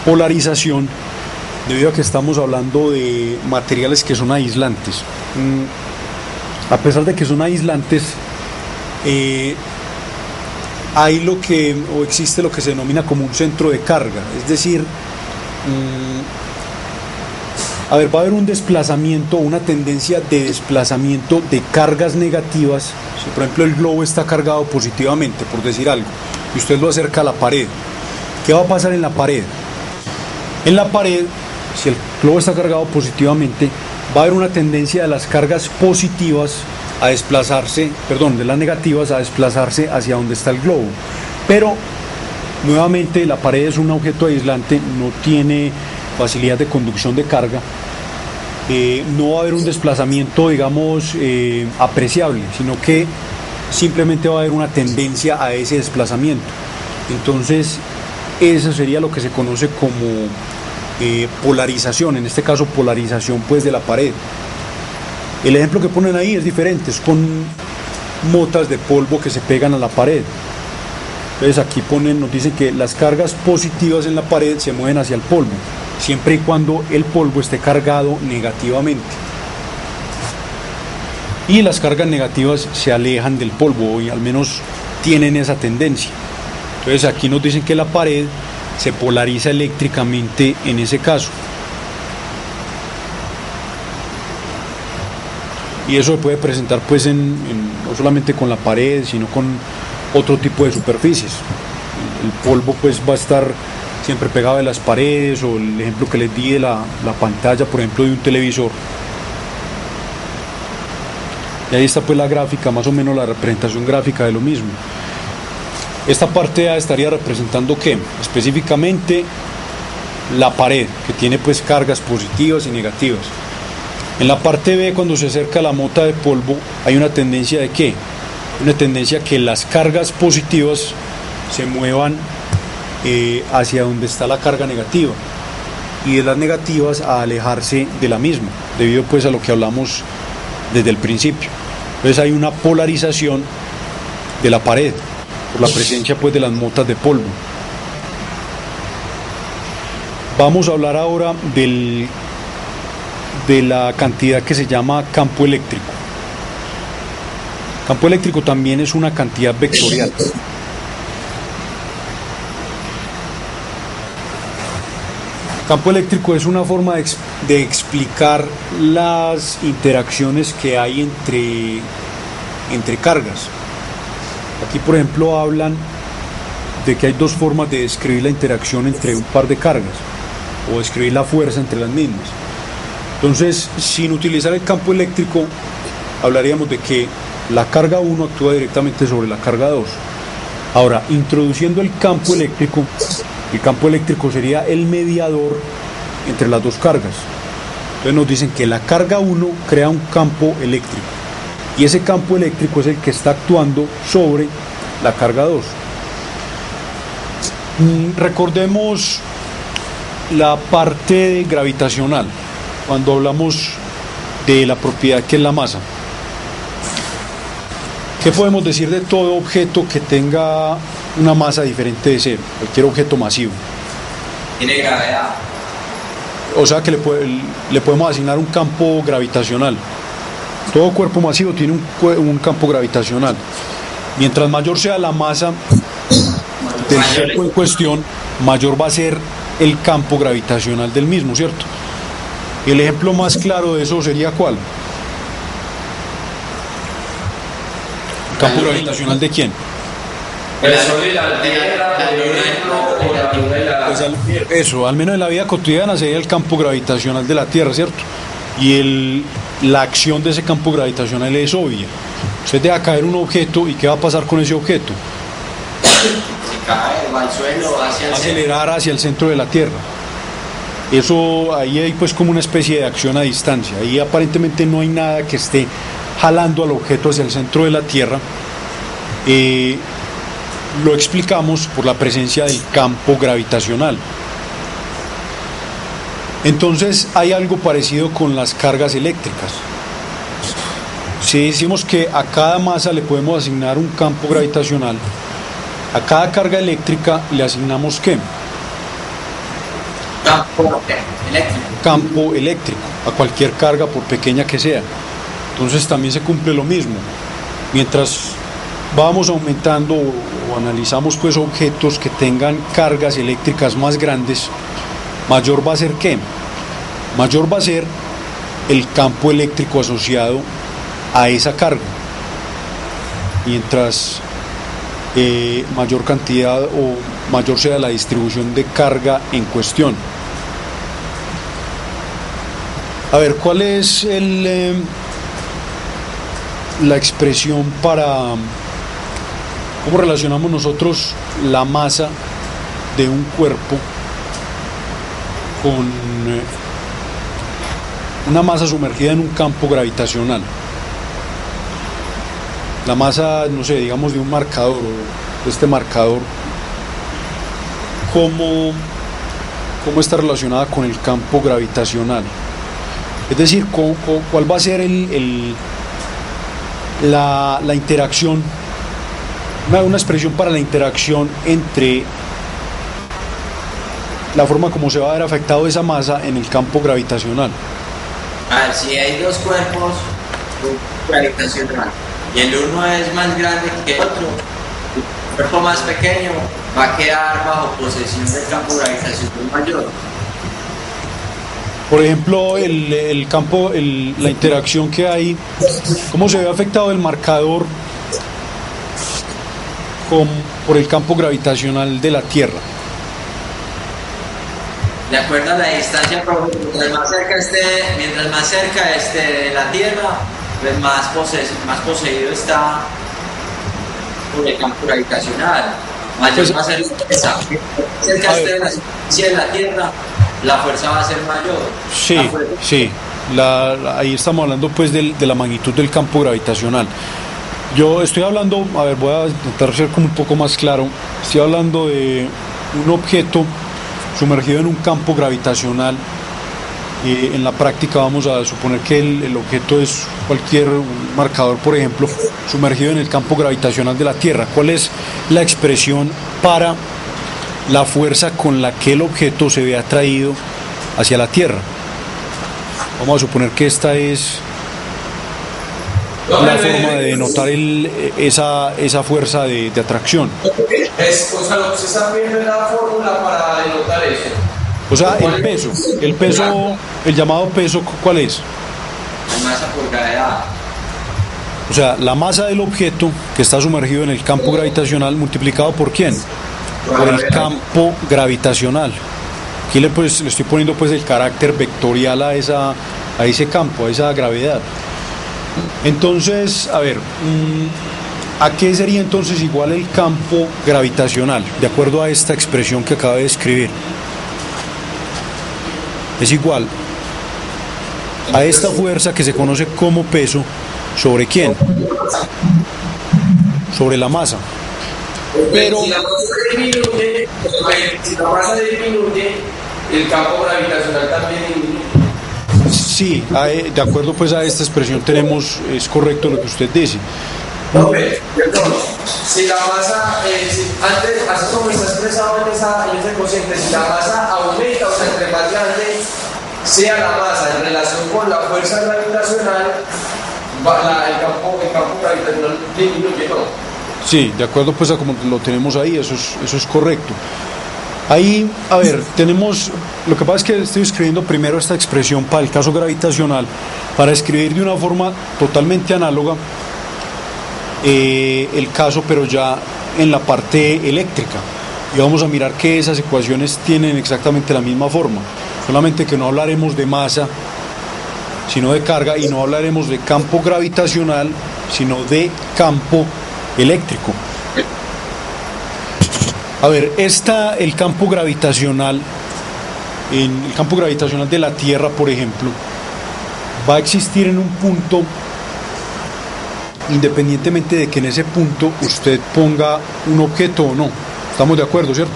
polarización debido a que estamos hablando de materiales que son aislantes. A pesar de que son aislantes, hay existe lo que se denomina como un centro de carga, es decir, va a haber un desplazamiento, una tendencia de desplazamiento de cargas negativas. Si por ejemplo el globo está cargado positivamente, por decir algo, y usted lo acerca a la pared, ¿qué va a pasar en la pared? En la pared, si el globo está cargado positivamente, va a haber una tendencia de las cargas positivas a desplazarse, perdón, de las negativas a desplazarse hacia donde está el globo. Pero, nuevamente, la pared es un objeto aislante, no tiene facilidad de conducción de carga. No va a haber un desplazamiento, digamos, apreciable, sino que simplemente va a haber una tendencia a ese desplazamiento. Entonces, eso sería lo que se conoce como polarización, en este caso polarización pues de la pared. El ejemplo que ponen ahí es diferente, es con motas de polvo que se pegan a la pared. Entonces aquí nos dicen que las cargas positivas en la pared se mueven hacia el polvo, siempre y cuando el polvo esté cargado negativamente. Y las cargas negativas se alejan del polvo, y al menos tienen esa tendencia. Entonces aquí nos dicen que la pared se polariza eléctricamente en ese caso. Y eso se puede presentar pues no solamente con la pared, sino con otro tipo de superficies. El polvo pues va a estar siempre pegado de las paredes, o el ejemplo que les di de la pantalla, por ejemplo, de un televisor. Y ahí está pues la gráfica, más o menos la representación gráfica de lo mismo. Esta parte A estaría representando ¿qué? Específicamente la pared, que tiene pues cargas positivas y negativas. En la parte B, cuando se acerca la mota de polvo, hay una tendencia de ¿qué? Una tendencia a que las cargas positivas se muevan hacia donde está la carga negativa, y de las negativas a alejarse de la misma, debido pues a lo que hablamos desde el principio. Entonces hay una polarización de la pared por la presencia pues de las motas de polvo. Vamos a hablar ahora de la cantidad que se llama campo eléctrico. Campo eléctrico también es una cantidad vectorial. Campo eléctrico es una forma de explicar las interacciones que hay entre cargas. Aquí, por ejemplo, hablan de que hay dos formas de describir la interacción entre un par de cargas, o describir la fuerza entre las mismas. Entonces, sin utilizar el campo eléctrico, hablaríamos de que la carga 1 actúa directamente sobre la carga 2. Ahora, introduciendo el campo eléctrico sería el mediador entre las dos cargas. Entonces nos dicen que la carga 1 crea un campo eléctrico, y ese campo eléctrico es el que está actuando sobre la carga 2. Recordemos la parte gravitacional cuando hablamos de la propiedad que es la masa. ¿Qué podemos decir de todo objeto que tenga una masa diferente de cero? Cualquier objeto masivo. Tiene gravedad. O sea que le podemos asignar un campo gravitacional. Todo cuerpo masivo tiene un campo gravitacional. Mientras mayor sea la masa del cuerpo en cuestión, mayor va a ser el campo gravitacional del mismo, ¿cierto? El ejemplo más claro de eso sería ¿cuál? ¿El campo gravitacional de quién? El sol y la tierra, Eso, al menos en la vida cotidiana sería el campo gravitacional de la Tierra, ¿cierto? Y la acción de ese campo gravitacional es obvia. Usted deja caer un objeto, ¿y qué va a pasar con ese objeto? Se cae, va al suelo, acelerar hacia el centro de la Tierra. Eso, ahí hay pues como una especie de acción a distancia. Ahí aparentemente no hay nada que esté jalando al objeto hacia el centro de la Tierra. Lo explicamos por la presencia del campo gravitacional. Entonces hay algo parecido con las cargas eléctricas. Si decimos que a cada masa le podemos asignar un campo gravitacional, a cada carga eléctrica le asignamos ¿qué? Campo eléctrico, a cualquier carga por pequeña que sea. Entonces también se cumple lo mismo. Mientras vamos aumentando o analizamos pues objetos que tengan cargas eléctricas más grandes, mayor va a ser ¿qué? Mayor va a ser el campo eléctrico asociado a esa carga. Mientras mayor cantidad o mayor sea la distribución de carga en cuestión. A ver, ¿cuál es la expresión para cómo relacionamos nosotros la masa de un cuerpo con una masa sumergida en un campo gravitacional? La masa, no sé, digamos de un marcador, o de este marcador, ¿cómo está relacionada con el campo gravitacional? Es decir, ¿cuál va a ser la interacción, una expresión para la interacción entre la forma como se va a ver afectado esa masa en el campo gravitacional? A ver, si hay dos cuerpos gravitacional y el uno es más grande que el otro, el cuerpo más pequeño va a quedar bajo posesión del campo gravitacional mayor. Por ejemplo, el campo, la interacción que hay, ¿cómo se ve afectado el marcador por el campo gravitacional de la Tierra? De acuerdo a la distancia, mientras más cerca esté de la Tierra, pues más poseído está por el campo gravitacional. Mayor Pues, va a ser cerca esté de la superficie de la Tierra, la fuerza va a ser mayor. Sí. Ahí estamos hablando pues de la magnitud del campo gravitacional. Yo estoy hablando, a ver, voy a intentar ser como un poco más claro. Estoy hablando de un objeto sumergido en un campo gravitacional. En la práctica vamos a suponer que el objeto es cualquier marcador, por ejemplo, sumergido en el campo gravitacional de la Tierra. ¿Cuál es la expresión para la fuerza con la que el objeto se ve atraído hacia la Tierra? Vamos a suponer que esta es la forma de denotar esa fuerza de atracción. O sea, lo que se está viendo es la fórmula para denotar eso. O sea, el peso, el llamado peso, ¿cuál es? La masa por gravedad. O sea, la masa del objeto que está sumergido en el campo gravitacional multiplicado ¿por quién? Por el campo gravitacional. Aquí le estoy poniendo pues el carácter vectorial a ese campo, a esa gravedad. Entonces, a ver, ¿a qué sería entonces igual el campo gravitacional? De acuerdo a esta expresión que acabo de escribir. Es igual a esta fuerza que se conoce como peso, ¿sobre quién? Sobre la masa. Pero si la masa disminuye, el campo gravitacional también disminuye. sí, de acuerdo pues a esta expresión es correcto lo que usted dice. No, perdón. Si la masa, antes, así como está expresado en ese cociente, si la masa aumenta, o sea, entre más grande sea la masa en relación con la fuerza gravitacional, el campo gravitacional disminuye, ¿no? Sí, de acuerdo pues a como lo tenemos ahí, eso es correcto. Ahí, a ver, lo que pasa es que estoy escribiendo primero esta expresión para el caso gravitacional, para escribir de una forma totalmente análoga el caso, pero ya en la parte eléctrica. Y vamos a mirar que esas ecuaciones tienen exactamente la misma forma, solamente que no hablaremos de masa, sino de carga, y no hablaremos de campo gravitacional, sino de campo eléctrico. A ver, el campo gravitacional, en el campo gravitacional de la Tierra, por ejemplo, va a existir en un punto, independientemente de que en ese punto usted ponga un objeto o no. ¿Estamos de acuerdo, cierto?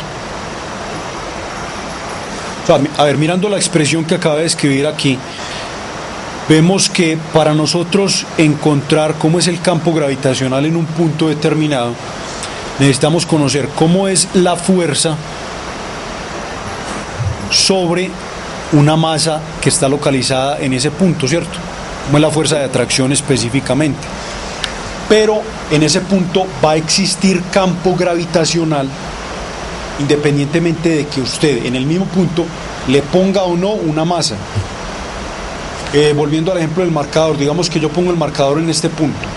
O sea, a ver, mirando la expresión que acaba de escribir aquí, vemos que para nosotros encontrar cómo es el campo gravitacional en un punto determinado, necesitamos conocer cómo es la fuerza sobre una masa que está localizada en ese punto, ¿cierto? Cómo es la fuerza de atracción específicamente. Pero en ese punto va a existir campo gravitacional independientemente de que usted en el mismo punto le ponga o no una masa. Volviendo al ejemplo del marcador, digamos que yo pongo el marcador en este punto.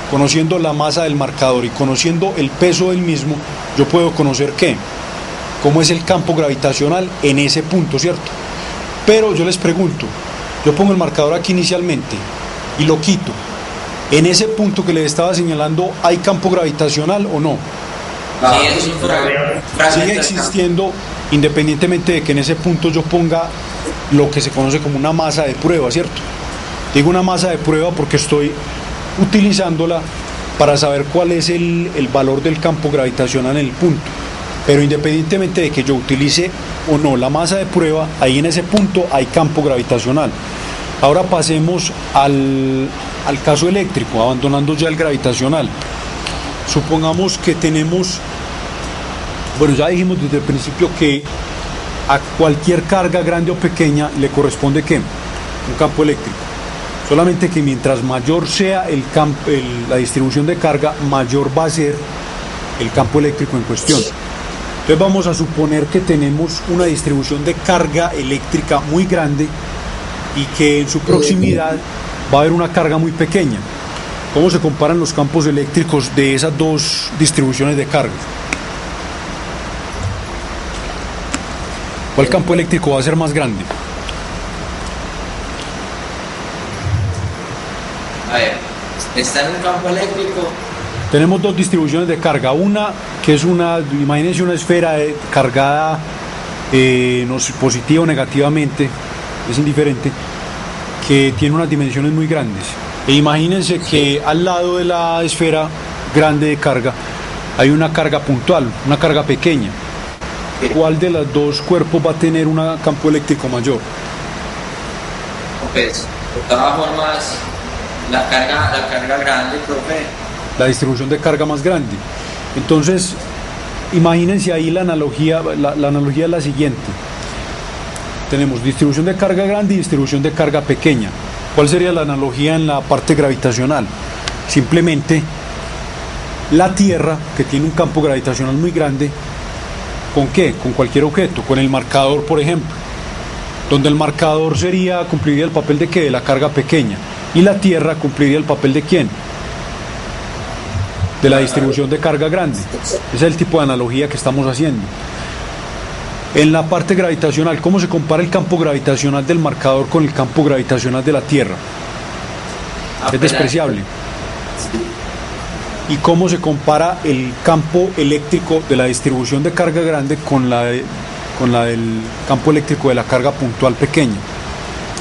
Conociendo la masa del marcador y conociendo el peso del mismo, yo puedo conocer cómo es el campo gravitacional en ese punto, ¿cierto? Pero yo les pregunto, yo pongo el marcador aquí inicialmente y lo quito, en ese punto que le estaba señalando, ¿hay campo gravitacional o no? Sí, eso es un fragmento Sigue del existiendo, independientemente de que en ese punto yo ponga lo que se conoce como una masa de prueba, ¿cierto? Digo una masa de prueba porque estoy utilizándola para saber cuál es el valor del campo gravitacional en el punto. Pero independientemente de que yo utilice o no la masa de prueba, ahí en ese punto hay campo gravitacional. Ahora pasemos al caso eléctrico, abandonando ya el gravitacional. Supongamos que tenemos, bueno, ya dijimos desde el principio que a cualquier carga grande o pequeña le corresponde ¿qué? Un campo eléctrico. Solamente que mientras mayor sea la distribución de carga, mayor va a ser el campo eléctrico en cuestión. Entonces vamos a suponer que tenemos una distribución de carga eléctrica muy grande y que en su proximidad va a haber una carga muy pequeña. ¿Cómo se comparan los campos eléctricos de esas dos distribuciones de carga? ¿Cuál campo eléctrico va a ser más grande? A ver, está en un campo eléctrico. Tenemos dos distribuciones de carga. Una que es imagínense una esfera cargada, no sé, positiva o negativamente, es indiferente, que tiene unas dimensiones muy grandes. E imagínense que al lado de la esfera grande de carga hay una carga puntual, una carga pequeña. ¿Cuál de los dos cuerpos va a tener un campo eléctrico mayor? Pues, de todas formas, la carga grande, profe. La distribución de carga más grande. Entonces, imagínense ahí la analogía es la siguiente. Tenemos distribución de carga grande y distribución de carga pequeña. ¿Cuál sería la analogía en la parte gravitacional? Simplemente la Tierra, que tiene un campo gravitacional muy grande, ¿con qué? Con cualquier objeto, con el marcador, por ejemplo, donde el marcador cumpliría el papel de ¿qué? De la carga pequeña, y la Tierra cumpliría el papel de ¿quién? De la distribución de carga grande. Ese es el tipo de analogía que estamos haciendo. En la parte gravitacional, ¿cómo se compara el campo gravitacional del marcador con el campo gravitacional de la Tierra? Es despreciable. ¿Y cómo se compara el campo eléctrico de la distribución de carga grande con la del campo eléctrico de la carga puntual pequeña?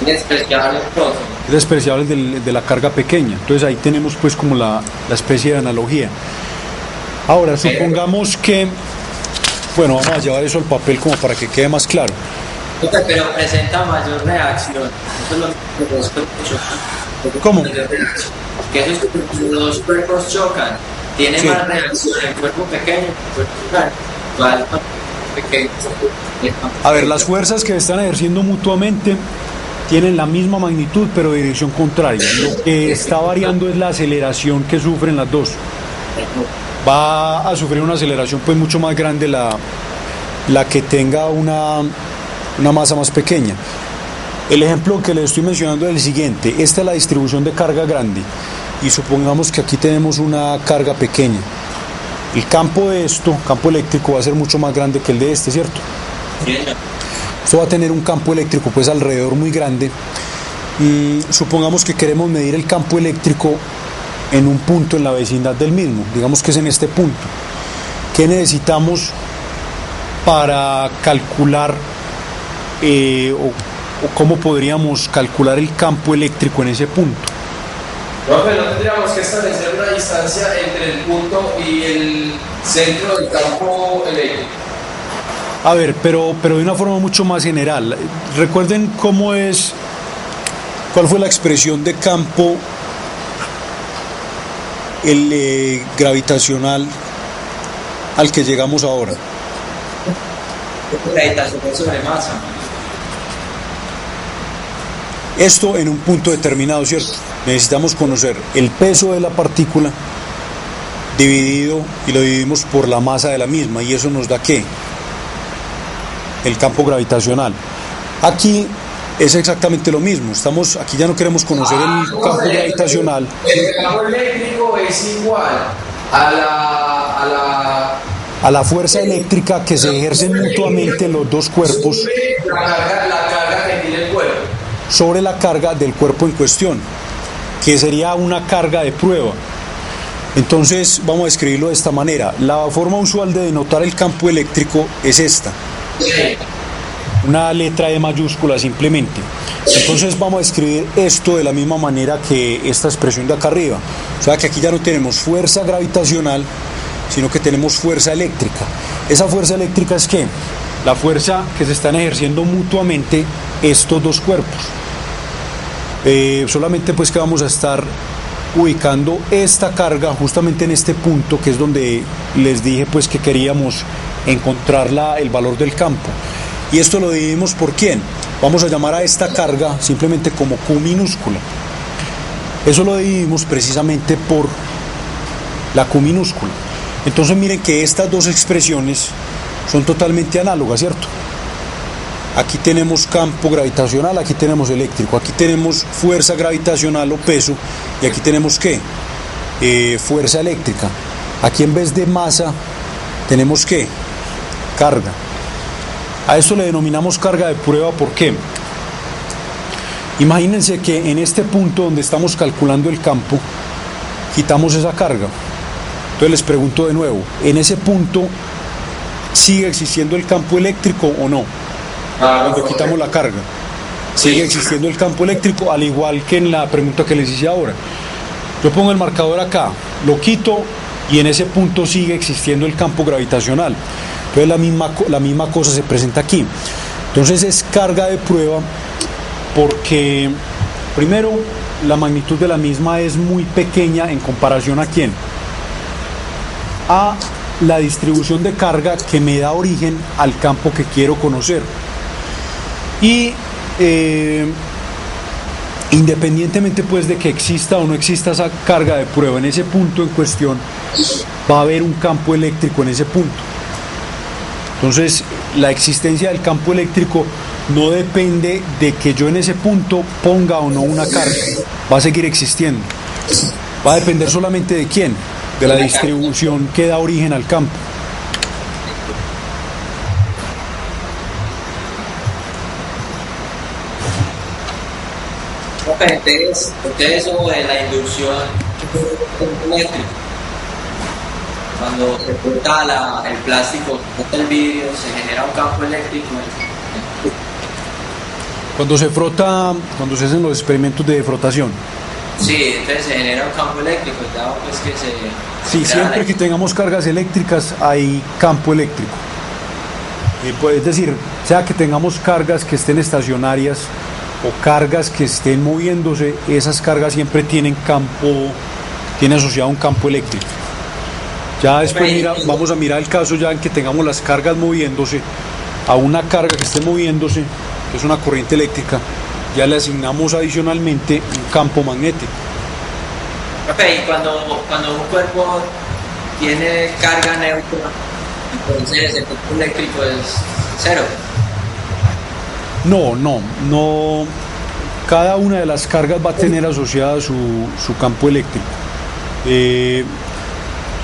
Despreciable, profe. Es despreciable el de la carga pequeña. Entonces ahí tenemos pues como la especie de analogía. Ahora, supongamos que, bueno, vamos a llevar eso al papel como para que quede más claro. Pero presenta mayor reacción. Eso es lo que los cuerpos chocan. ¿Cómo? Que esos dos cuerpos chocan. Tiene Sí. más reacción el cuerpo pequeño que el cuerpo grande. Pequeño. A ver, las fuerzas que están ejerciendo mutuamente tienen la misma magnitud pero de dirección contraria. Lo que está variando es la aceleración que sufren las dos. Va a sufrir una aceleración pues mucho más grande la que tenga una masa más pequeña. El ejemplo que les estoy mencionando es el siguiente. Esta es la distribución de carga grande y supongamos que aquí tenemos una carga pequeña. El campo de campo eléctrico, va a ser mucho más grande que el de este, ¿cierto? Esto va a tener un campo eléctrico pues alrededor muy grande. Supongamos que queremos medir el campo eléctrico en un punto en la vecindad del mismo, digamos que es en este punto. ¿Qué necesitamos para calcular o cómo podríamos calcular el campo eléctrico en ese punto? Profe, no tendríamos que establecer una distancia entre el punto y el centro del campo eléctrico. A ver, pero de una forma mucho más general. Recuerden cuál fue la expresión de campo gravitacional al que llegamos ahora. Gravitación sobre masa. Esto en un punto determinado, ¿cierto? Necesitamos conocer el peso de la partícula y lo dividimos por la masa de la misma, y eso nos da ¿qué? El campo gravitacional. Aquí es exactamente lo mismo. Aquí ya no queremos conocer el campo gravitacional. El campo eléctrico es igual a la fuerza eléctrica que se ejercen mutuamente los dos cuerpos. La carga que tiene el cuerpo. sobre la carga del cuerpo en cuestión, que sería una carga de prueba. Entonces vamos a escribirlo de esta manera. La forma usual de denotar el campo eléctrico es esta, una letra E mayúscula simplemente. Entonces vamos a escribir esto de la misma manera que esta expresión de acá arriba. O sea que aquí ya no tenemos fuerza gravitacional, sino que tenemos fuerza eléctrica. Esa fuerza eléctrica es ¿qué? La fuerza que se están ejerciendo mutuamente estos dos cuerpos. Solamente pues que vamos a estar ubicando esta carga justamente en este punto, que es donde les dije pues que queríamos encontrar el valor del campo. Y esto lo dividimos por ¿quién? Vamos a llamar a esta carga simplemente como Q minúscula. Eso lo dividimos precisamente por la Q minúscula. Entonces miren que estas dos expresiones son totalmente análogas, ¿cierto? Aquí tenemos campo gravitacional, aquí tenemos eléctrico, aquí tenemos fuerza gravitacional o peso, y aquí tenemos ¿qué? Fuerza eléctrica. Aquí en vez de masa tenemos ¿qué? Carga. A esto le denominamos carga de prueba. ¿Por qué? Imagínense que en este punto donde estamos calculando el campo, quitamos esa carga. Entonces les pregunto de nuevo, ¿en ese punto sigue existiendo el campo eléctrico o no? Cuando quitamos la carga, sigue existiendo el campo eléctrico, al igual que en la pregunta que les hice ahora. Yo pongo el marcador acá, lo quito y en ese punto sigue existiendo el campo gravitacional. Entonces la misma cosa se presenta aquí. Entonces es carga de prueba porque, primero, la magnitud de la misma es muy pequeña en comparación a ¿quién? A la distribución de carga que me da origen al campo que quiero conocer. Y independientemente pues de que exista o no exista esa carga de prueba en ese punto en cuestión, va a haber un campo eléctrico en ese punto. Entonces la existencia del campo eléctrico no depende de que yo en ese punto ponga o no una carga, va a seguir existiendo. Va a depender solamente de quién, de la distribución que da origen al campo. Ustedes sobre la inducción eléctrica, cuando se frota el plástico, el vidrio, se genera un campo eléctrico. Cuando se hacen los experimentos de frotación. Sí, entonces se genera un campo eléctrico, dado pues que se... Sí, siempre que tengamos cargas eléctricas hay campo eléctrico. Pues, es decir, sea que tengamos cargas que estén estacionarias o cargas que estén moviéndose, esas cargas siempre tienen asociado un campo eléctrico. Ya después vamos a mirar el caso ya en que tengamos las cargas moviéndose, a una carga que esté moviéndose, que es una corriente eléctrica, ya le asignamos adicionalmente un campo magnético. Y cuando un cuerpo tiene carga neutra, entonces el campo eléctrico es cero. No. Cada una de las cargas va a tener asociada su campo eléctrico.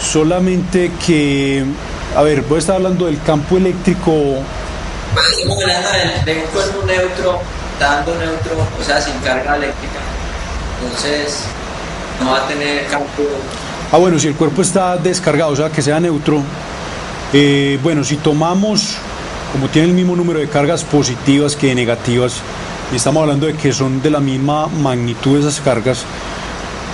Solamente que, voy a estar hablando del campo eléctrico. Estamos hablando de un cuerpo neutro, dando neutro, o sea, sin carga eléctrica. Entonces, no va a tener campo. Bueno, si el cuerpo está descargado, o sea, que sea neutro. Si tomamos, como tiene el mismo número de cargas positivas que negativas, y estamos hablando de que son de la misma magnitud esas cargas,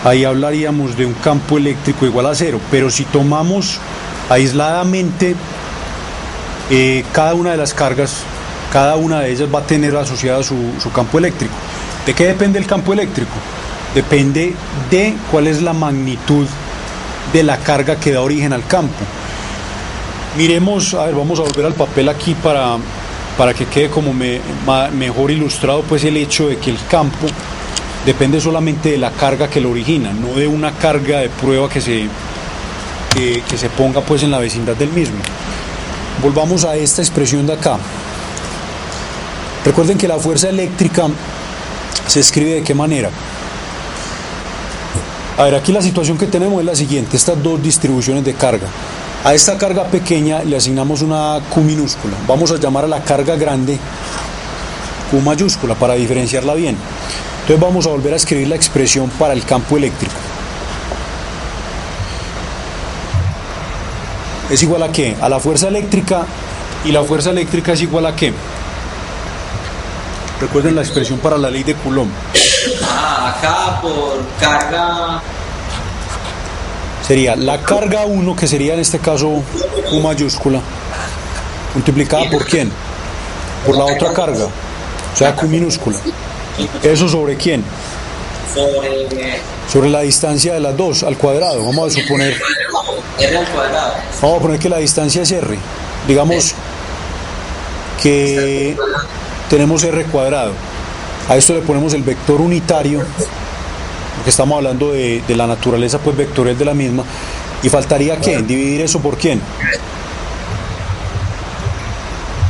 ahí hablaríamos de un campo eléctrico igual a cero. Pero si tomamos aisladamente cada una de las cargas, cada una de ellas va a tener asociada su campo eléctrico. ¿De qué depende el campo eléctrico? Depende de cuál es la magnitud de la carga que da origen al campo. Miremos, vamos a volver al papel aquí para que quede como mejor ilustrado pues el hecho de que el campo depende solamente de la carga que lo origina, no de una carga de prueba que se ponga pues en la vecindad del mismo. Volvamos a esta expresión de acá. Recuerden que la fuerza eléctrica se escribe de qué manera. Aquí la situación que tenemos es la siguiente, estas dos distribuciones de carga. A esta carga pequeña le asignamos una Q minúscula. Vamos a llamar a la carga grande Q mayúscula, para diferenciarla bien. Entonces vamos a volver a escribir la expresión para el campo eléctrico. ¿Es igual a qué? A la fuerza eléctrica, y la fuerza eléctrica es igual a qué. Recuerden la expresión para la ley de Coulomb. Acá por carga Sería la carga 1, que sería en este caso Q mayúscula, multiplicada por quién, por la otra carga, o sea Q minúscula. ¿Eso sobre quién? Sobre la distancia de las dos al cuadrado. Vamos a suponer, R al cuadrado. vamos a poner que la distancia es R. Digamos que tenemos R cuadrado. A esto le ponemos el vector unitario, porque estamos hablando de la naturaleza pues vectorial de la misma. Y faltaría ¿qué? Dividir eso por quién.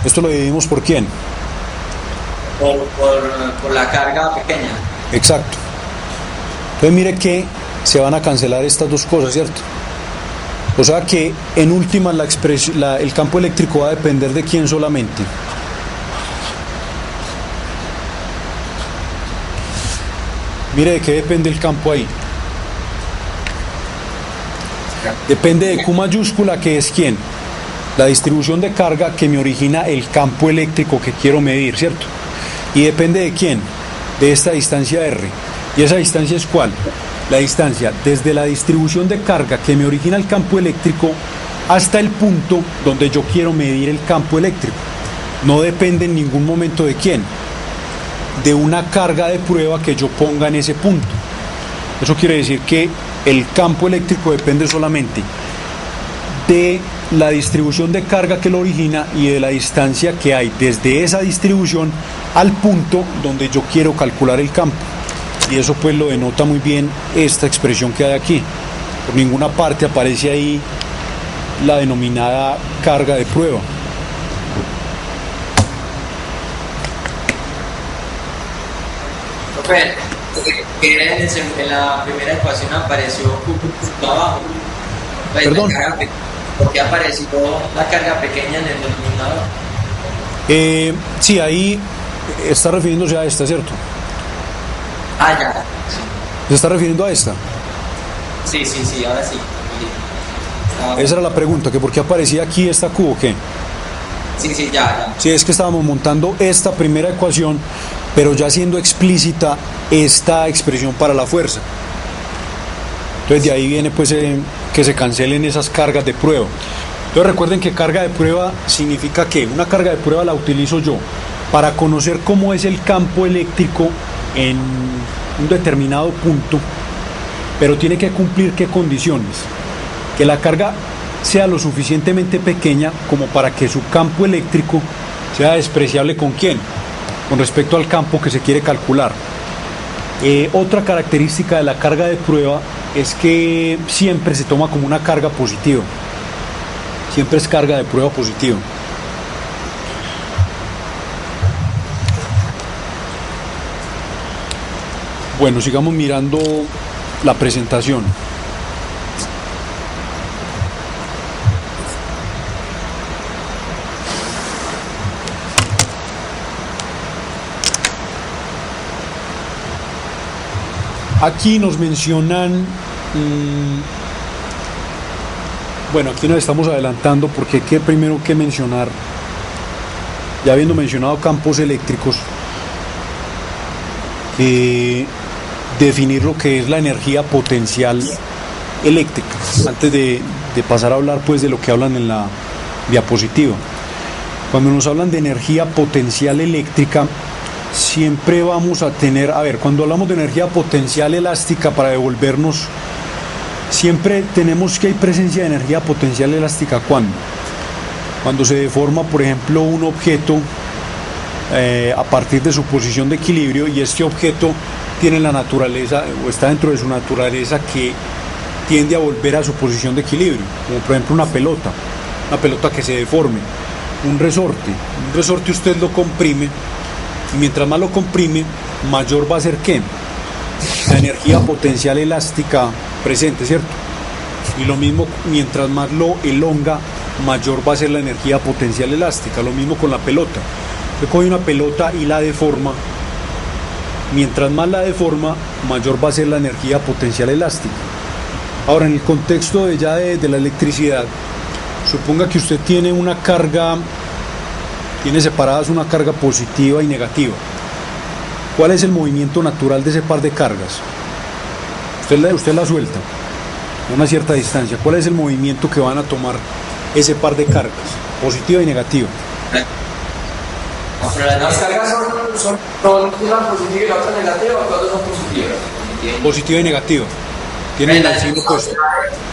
Esto lo dividimos por quién. Por la carga pequeña. Exacto. Entonces mire que se van a cancelar estas dos cosas, ¿cierto? O sea que en última el campo eléctrico va a depender de quién solamente. Mire de qué depende el campo ahí. Depende de Q mayúscula, que es quién. La distribución de carga que me origina el campo eléctrico que quiero medir, ¿cierto? Y depende de quién, de esta distancia R. ¿Y esa distancia es cuál? La distancia desde la distribución de carga que me origina el campo eléctrico hasta el punto donde yo quiero medir el campo eléctrico. No depende en ningún momento de quién, de una carga de prueba que yo ponga en ese punto. Eso quiere decir que el campo eléctrico depende solamente de la distribución de carga que lo origina y de la distancia que hay desde esa distribución al punto donde yo quiero calcular el campo. Y eso pues lo denota muy bien esta expresión que hay aquí. Por ninguna parte aparece ahí la denominada carga de prueba. Profe, que en la primera ecuación apareció abajo. Perdón. ¿Por qué apareció la carga pequeña en el denominador? Sí, ahí está refiriéndose a esta, ¿cierto? Ya. ¿Se está refiriendo a esta? Sí, ahora sí. Esa era la pregunta, que por qué aparecía aquí esta Q o qué. Sí, ya. Sí, es que estábamos montando esta primera ecuación, pero ya siendo explícita esta expresión para la fuerza. Entonces de ahí viene pues que se cancelen esas cargas de prueba. Entonces recuerden que carga de prueba significa que una carga de prueba la utilizo yo para conocer cómo es el campo eléctrico en un determinado punto, pero tiene que cumplir qué condiciones. Que la carga sea lo suficientemente pequeña como para que su campo eléctrico sea despreciable con quién, con respecto al campo que se quiere calcular. Otra característica de la carga de prueba es que siempre se toma como una carga positiva. Siempre es carga de prueba positiva. Bueno, sigamos mirando la presentación. Aquí nos mencionan, bueno, aquí nos estamos adelantando porque hay que primero que mencionar, ya habiendo mencionado campos eléctricos, definir lo que es la energía potencial eléctrica, antes de pasar a hablar pues de lo que hablan en la diapositiva. Cuando nos hablan de energía potencial eléctrica, siempre vamos a tener, cuando hablamos de energía potencial elástica para devolvernos, siempre tenemos que hay presencia de energía potencial elástica. Cuando se deforma, por ejemplo, un objeto a partir de su posición de equilibrio, y este objeto tiene la naturaleza o está dentro de su naturaleza que tiende a volver a su posición de equilibrio, como por ejemplo una pelota que se deforme, un resorte usted lo comprime, y mientras más lo comprime, mayor va a ser ¿qué? La energía potencial elástica presente, ¿cierto? Y lo mismo, mientras más lo elonga, mayor va a ser la energía potencial elástica. Lo mismo con la pelota. Usted coge una pelota y la deforma. Mientras más la deforma, mayor va a ser la energía potencial elástica. Ahora, en el contexto de la electricidad, suponga que usted tiene una carga, tiene separadas una carga positiva y negativa. ¿Cuál es el movimiento natural de ese par de cargas? Usted la suelta a una cierta distancia. ¿Cuál es el movimiento que van a tomar ese par de cargas, positiva y negativa? Las cargas son una positiva y la otra negativa, o todas son positivas. Positiva y negativa. Tienen el signo opuesto.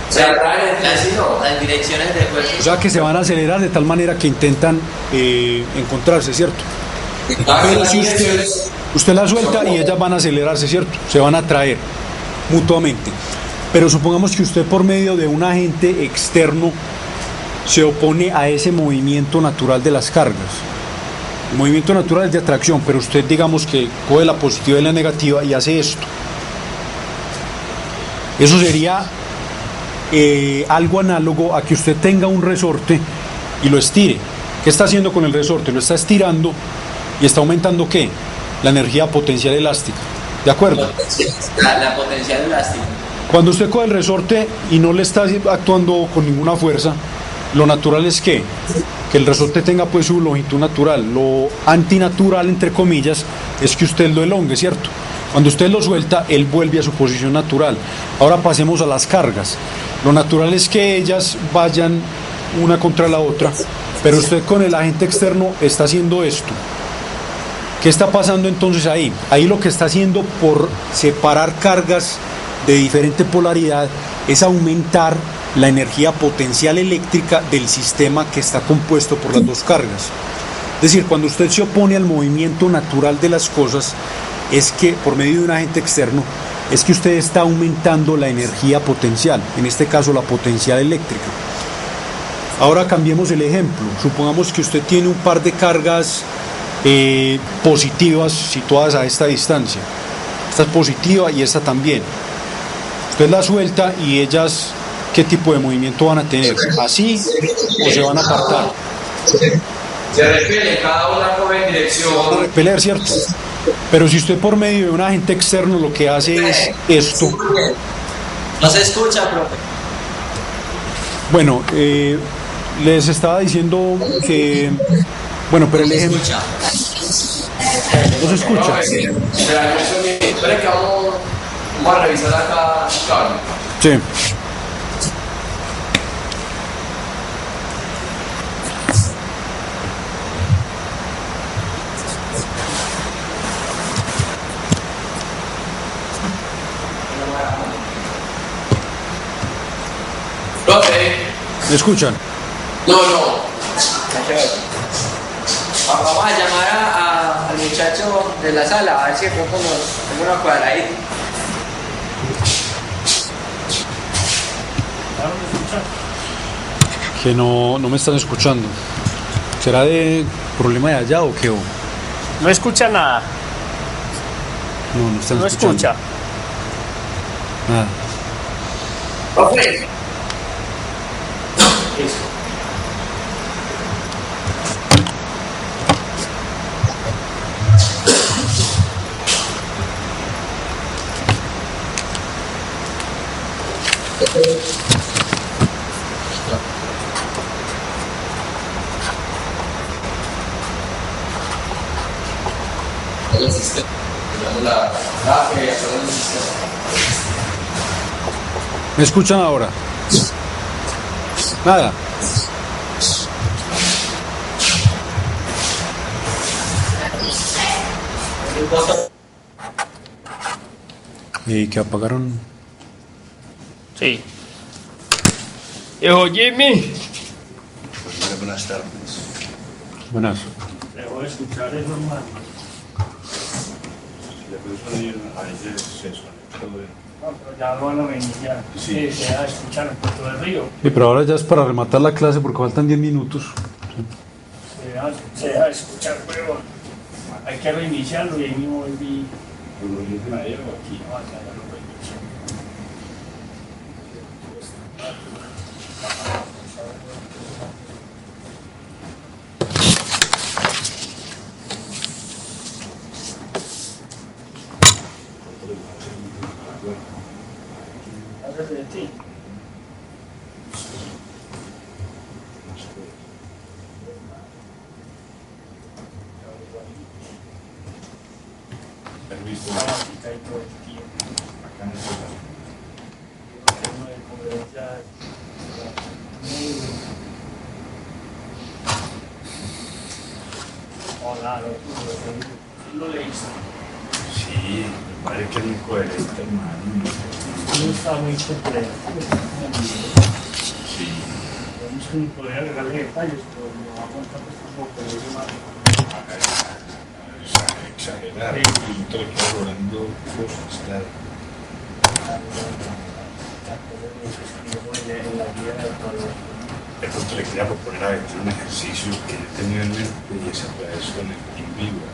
Se atraen entre sí, ¿no? Las direcciones de fuerza. O sea que se van a acelerar de tal manera que intentan encontrarse, ¿cierto? Pero si usted la suelta y ellas van a acelerarse, ¿cierto? Se van a atraer mutuamente. Pero supongamos que usted por medio de un agente externo se opone a ese movimiento natural de las cargas. El movimiento natural es de atracción, pero usted digamos que coge la positiva y la negativa y hace esto. Eso sería algo análogo a que usted tenga un resorte y lo estire. ¿Qué está haciendo con el resorte? Lo está estirando y está aumentando ¿qué? La energía potencial elástica. ¿De acuerdo? La potencial elástica. Cuando usted coge el resorte y no le está actuando con ninguna fuerza, lo natural es que el resorte tenga pues su longitud natural. Lo antinatural, entre comillas, es que usted lo elongue, ¿cierto? Cuando usted lo suelta, él vuelve a su posición natural. Ahora pasemos a las cargas. Lo natural es que ellas vayan una contra la otra, pero usted con el agente externo está haciendo esto. ¿Qué está pasando entonces ahí? Ahí lo que está haciendo por separar cargas de diferente polaridad es aumentar la energía potencial eléctrica del sistema que está compuesto por las dos cargas. Es decir, cuando usted se opone al movimiento natural de las cosas, es que por medio de un agente externo, es que usted está aumentando la energía potencial, en este caso la potencial eléctrica. Ahora cambiemos el ejemplo. Supongamos que usted tiene un par de cargas positivas situadas a esta distancia. Esta es positiva y esta también. Usted la suelta y ellas, ¿qué tipo de movimiento van a tener? ¿Así o se van a apartar? Se repele, cada una coge en dirección. Van a repeler, ¿cierto? Pero si usted por medio de un agente externo lo que hace es esto. No se escucha, profe. Bueno, les estaba diciendo que... Bueno, pero el ejemplo... ¿No se escucha? Espera que vamos a revisar acá. Sí. Profe. ¿Me escuchan? No. Vamos a llamar al muchacho de la sala, a ver si de pronto nos tengo una cuadradita. Que no me están escuchando. ¿Será de problema de allá o qué? No escucha nada. No están No escuchando. escucha. Nada. Profe. El sistema. La creación del sistema. ¿Me escuchan ahora? Nada. ¿Y que apagaron? Sí. Hijo Jimmy. Buenas tardes. Buenas. Debo escuchar eso, hermano. Le puedo salir a ese sexo. No, pero ya lo van a reiniciar. Sí. Se va a escuchar en Puerto del Río. Sí, pero ahora ya es para rematar la clase porque faltan 10 minutos. Se deja escuchar, pero hay que reiniciarlo y ahí mismo volví. ¿Lo dicen ayer o aquí? No, ya lo reinicié. Sí. Permiso. La básica y todo el tiempo. Acá no está. Uno de conferencias. Hola, lo leíste. Sí, me parece que es muy coherente, hermano. No está muy complejo. Sí. Vamos que poder agregarle detalles, pero no aguanta pues tampoco el más. Exagerar. Sí. Todo lo que va logrando cosas, claro. En la vida de todo. De pronto le quería proponer a veces un ejercicio que yo tenía en mente y es a través con el en vivo.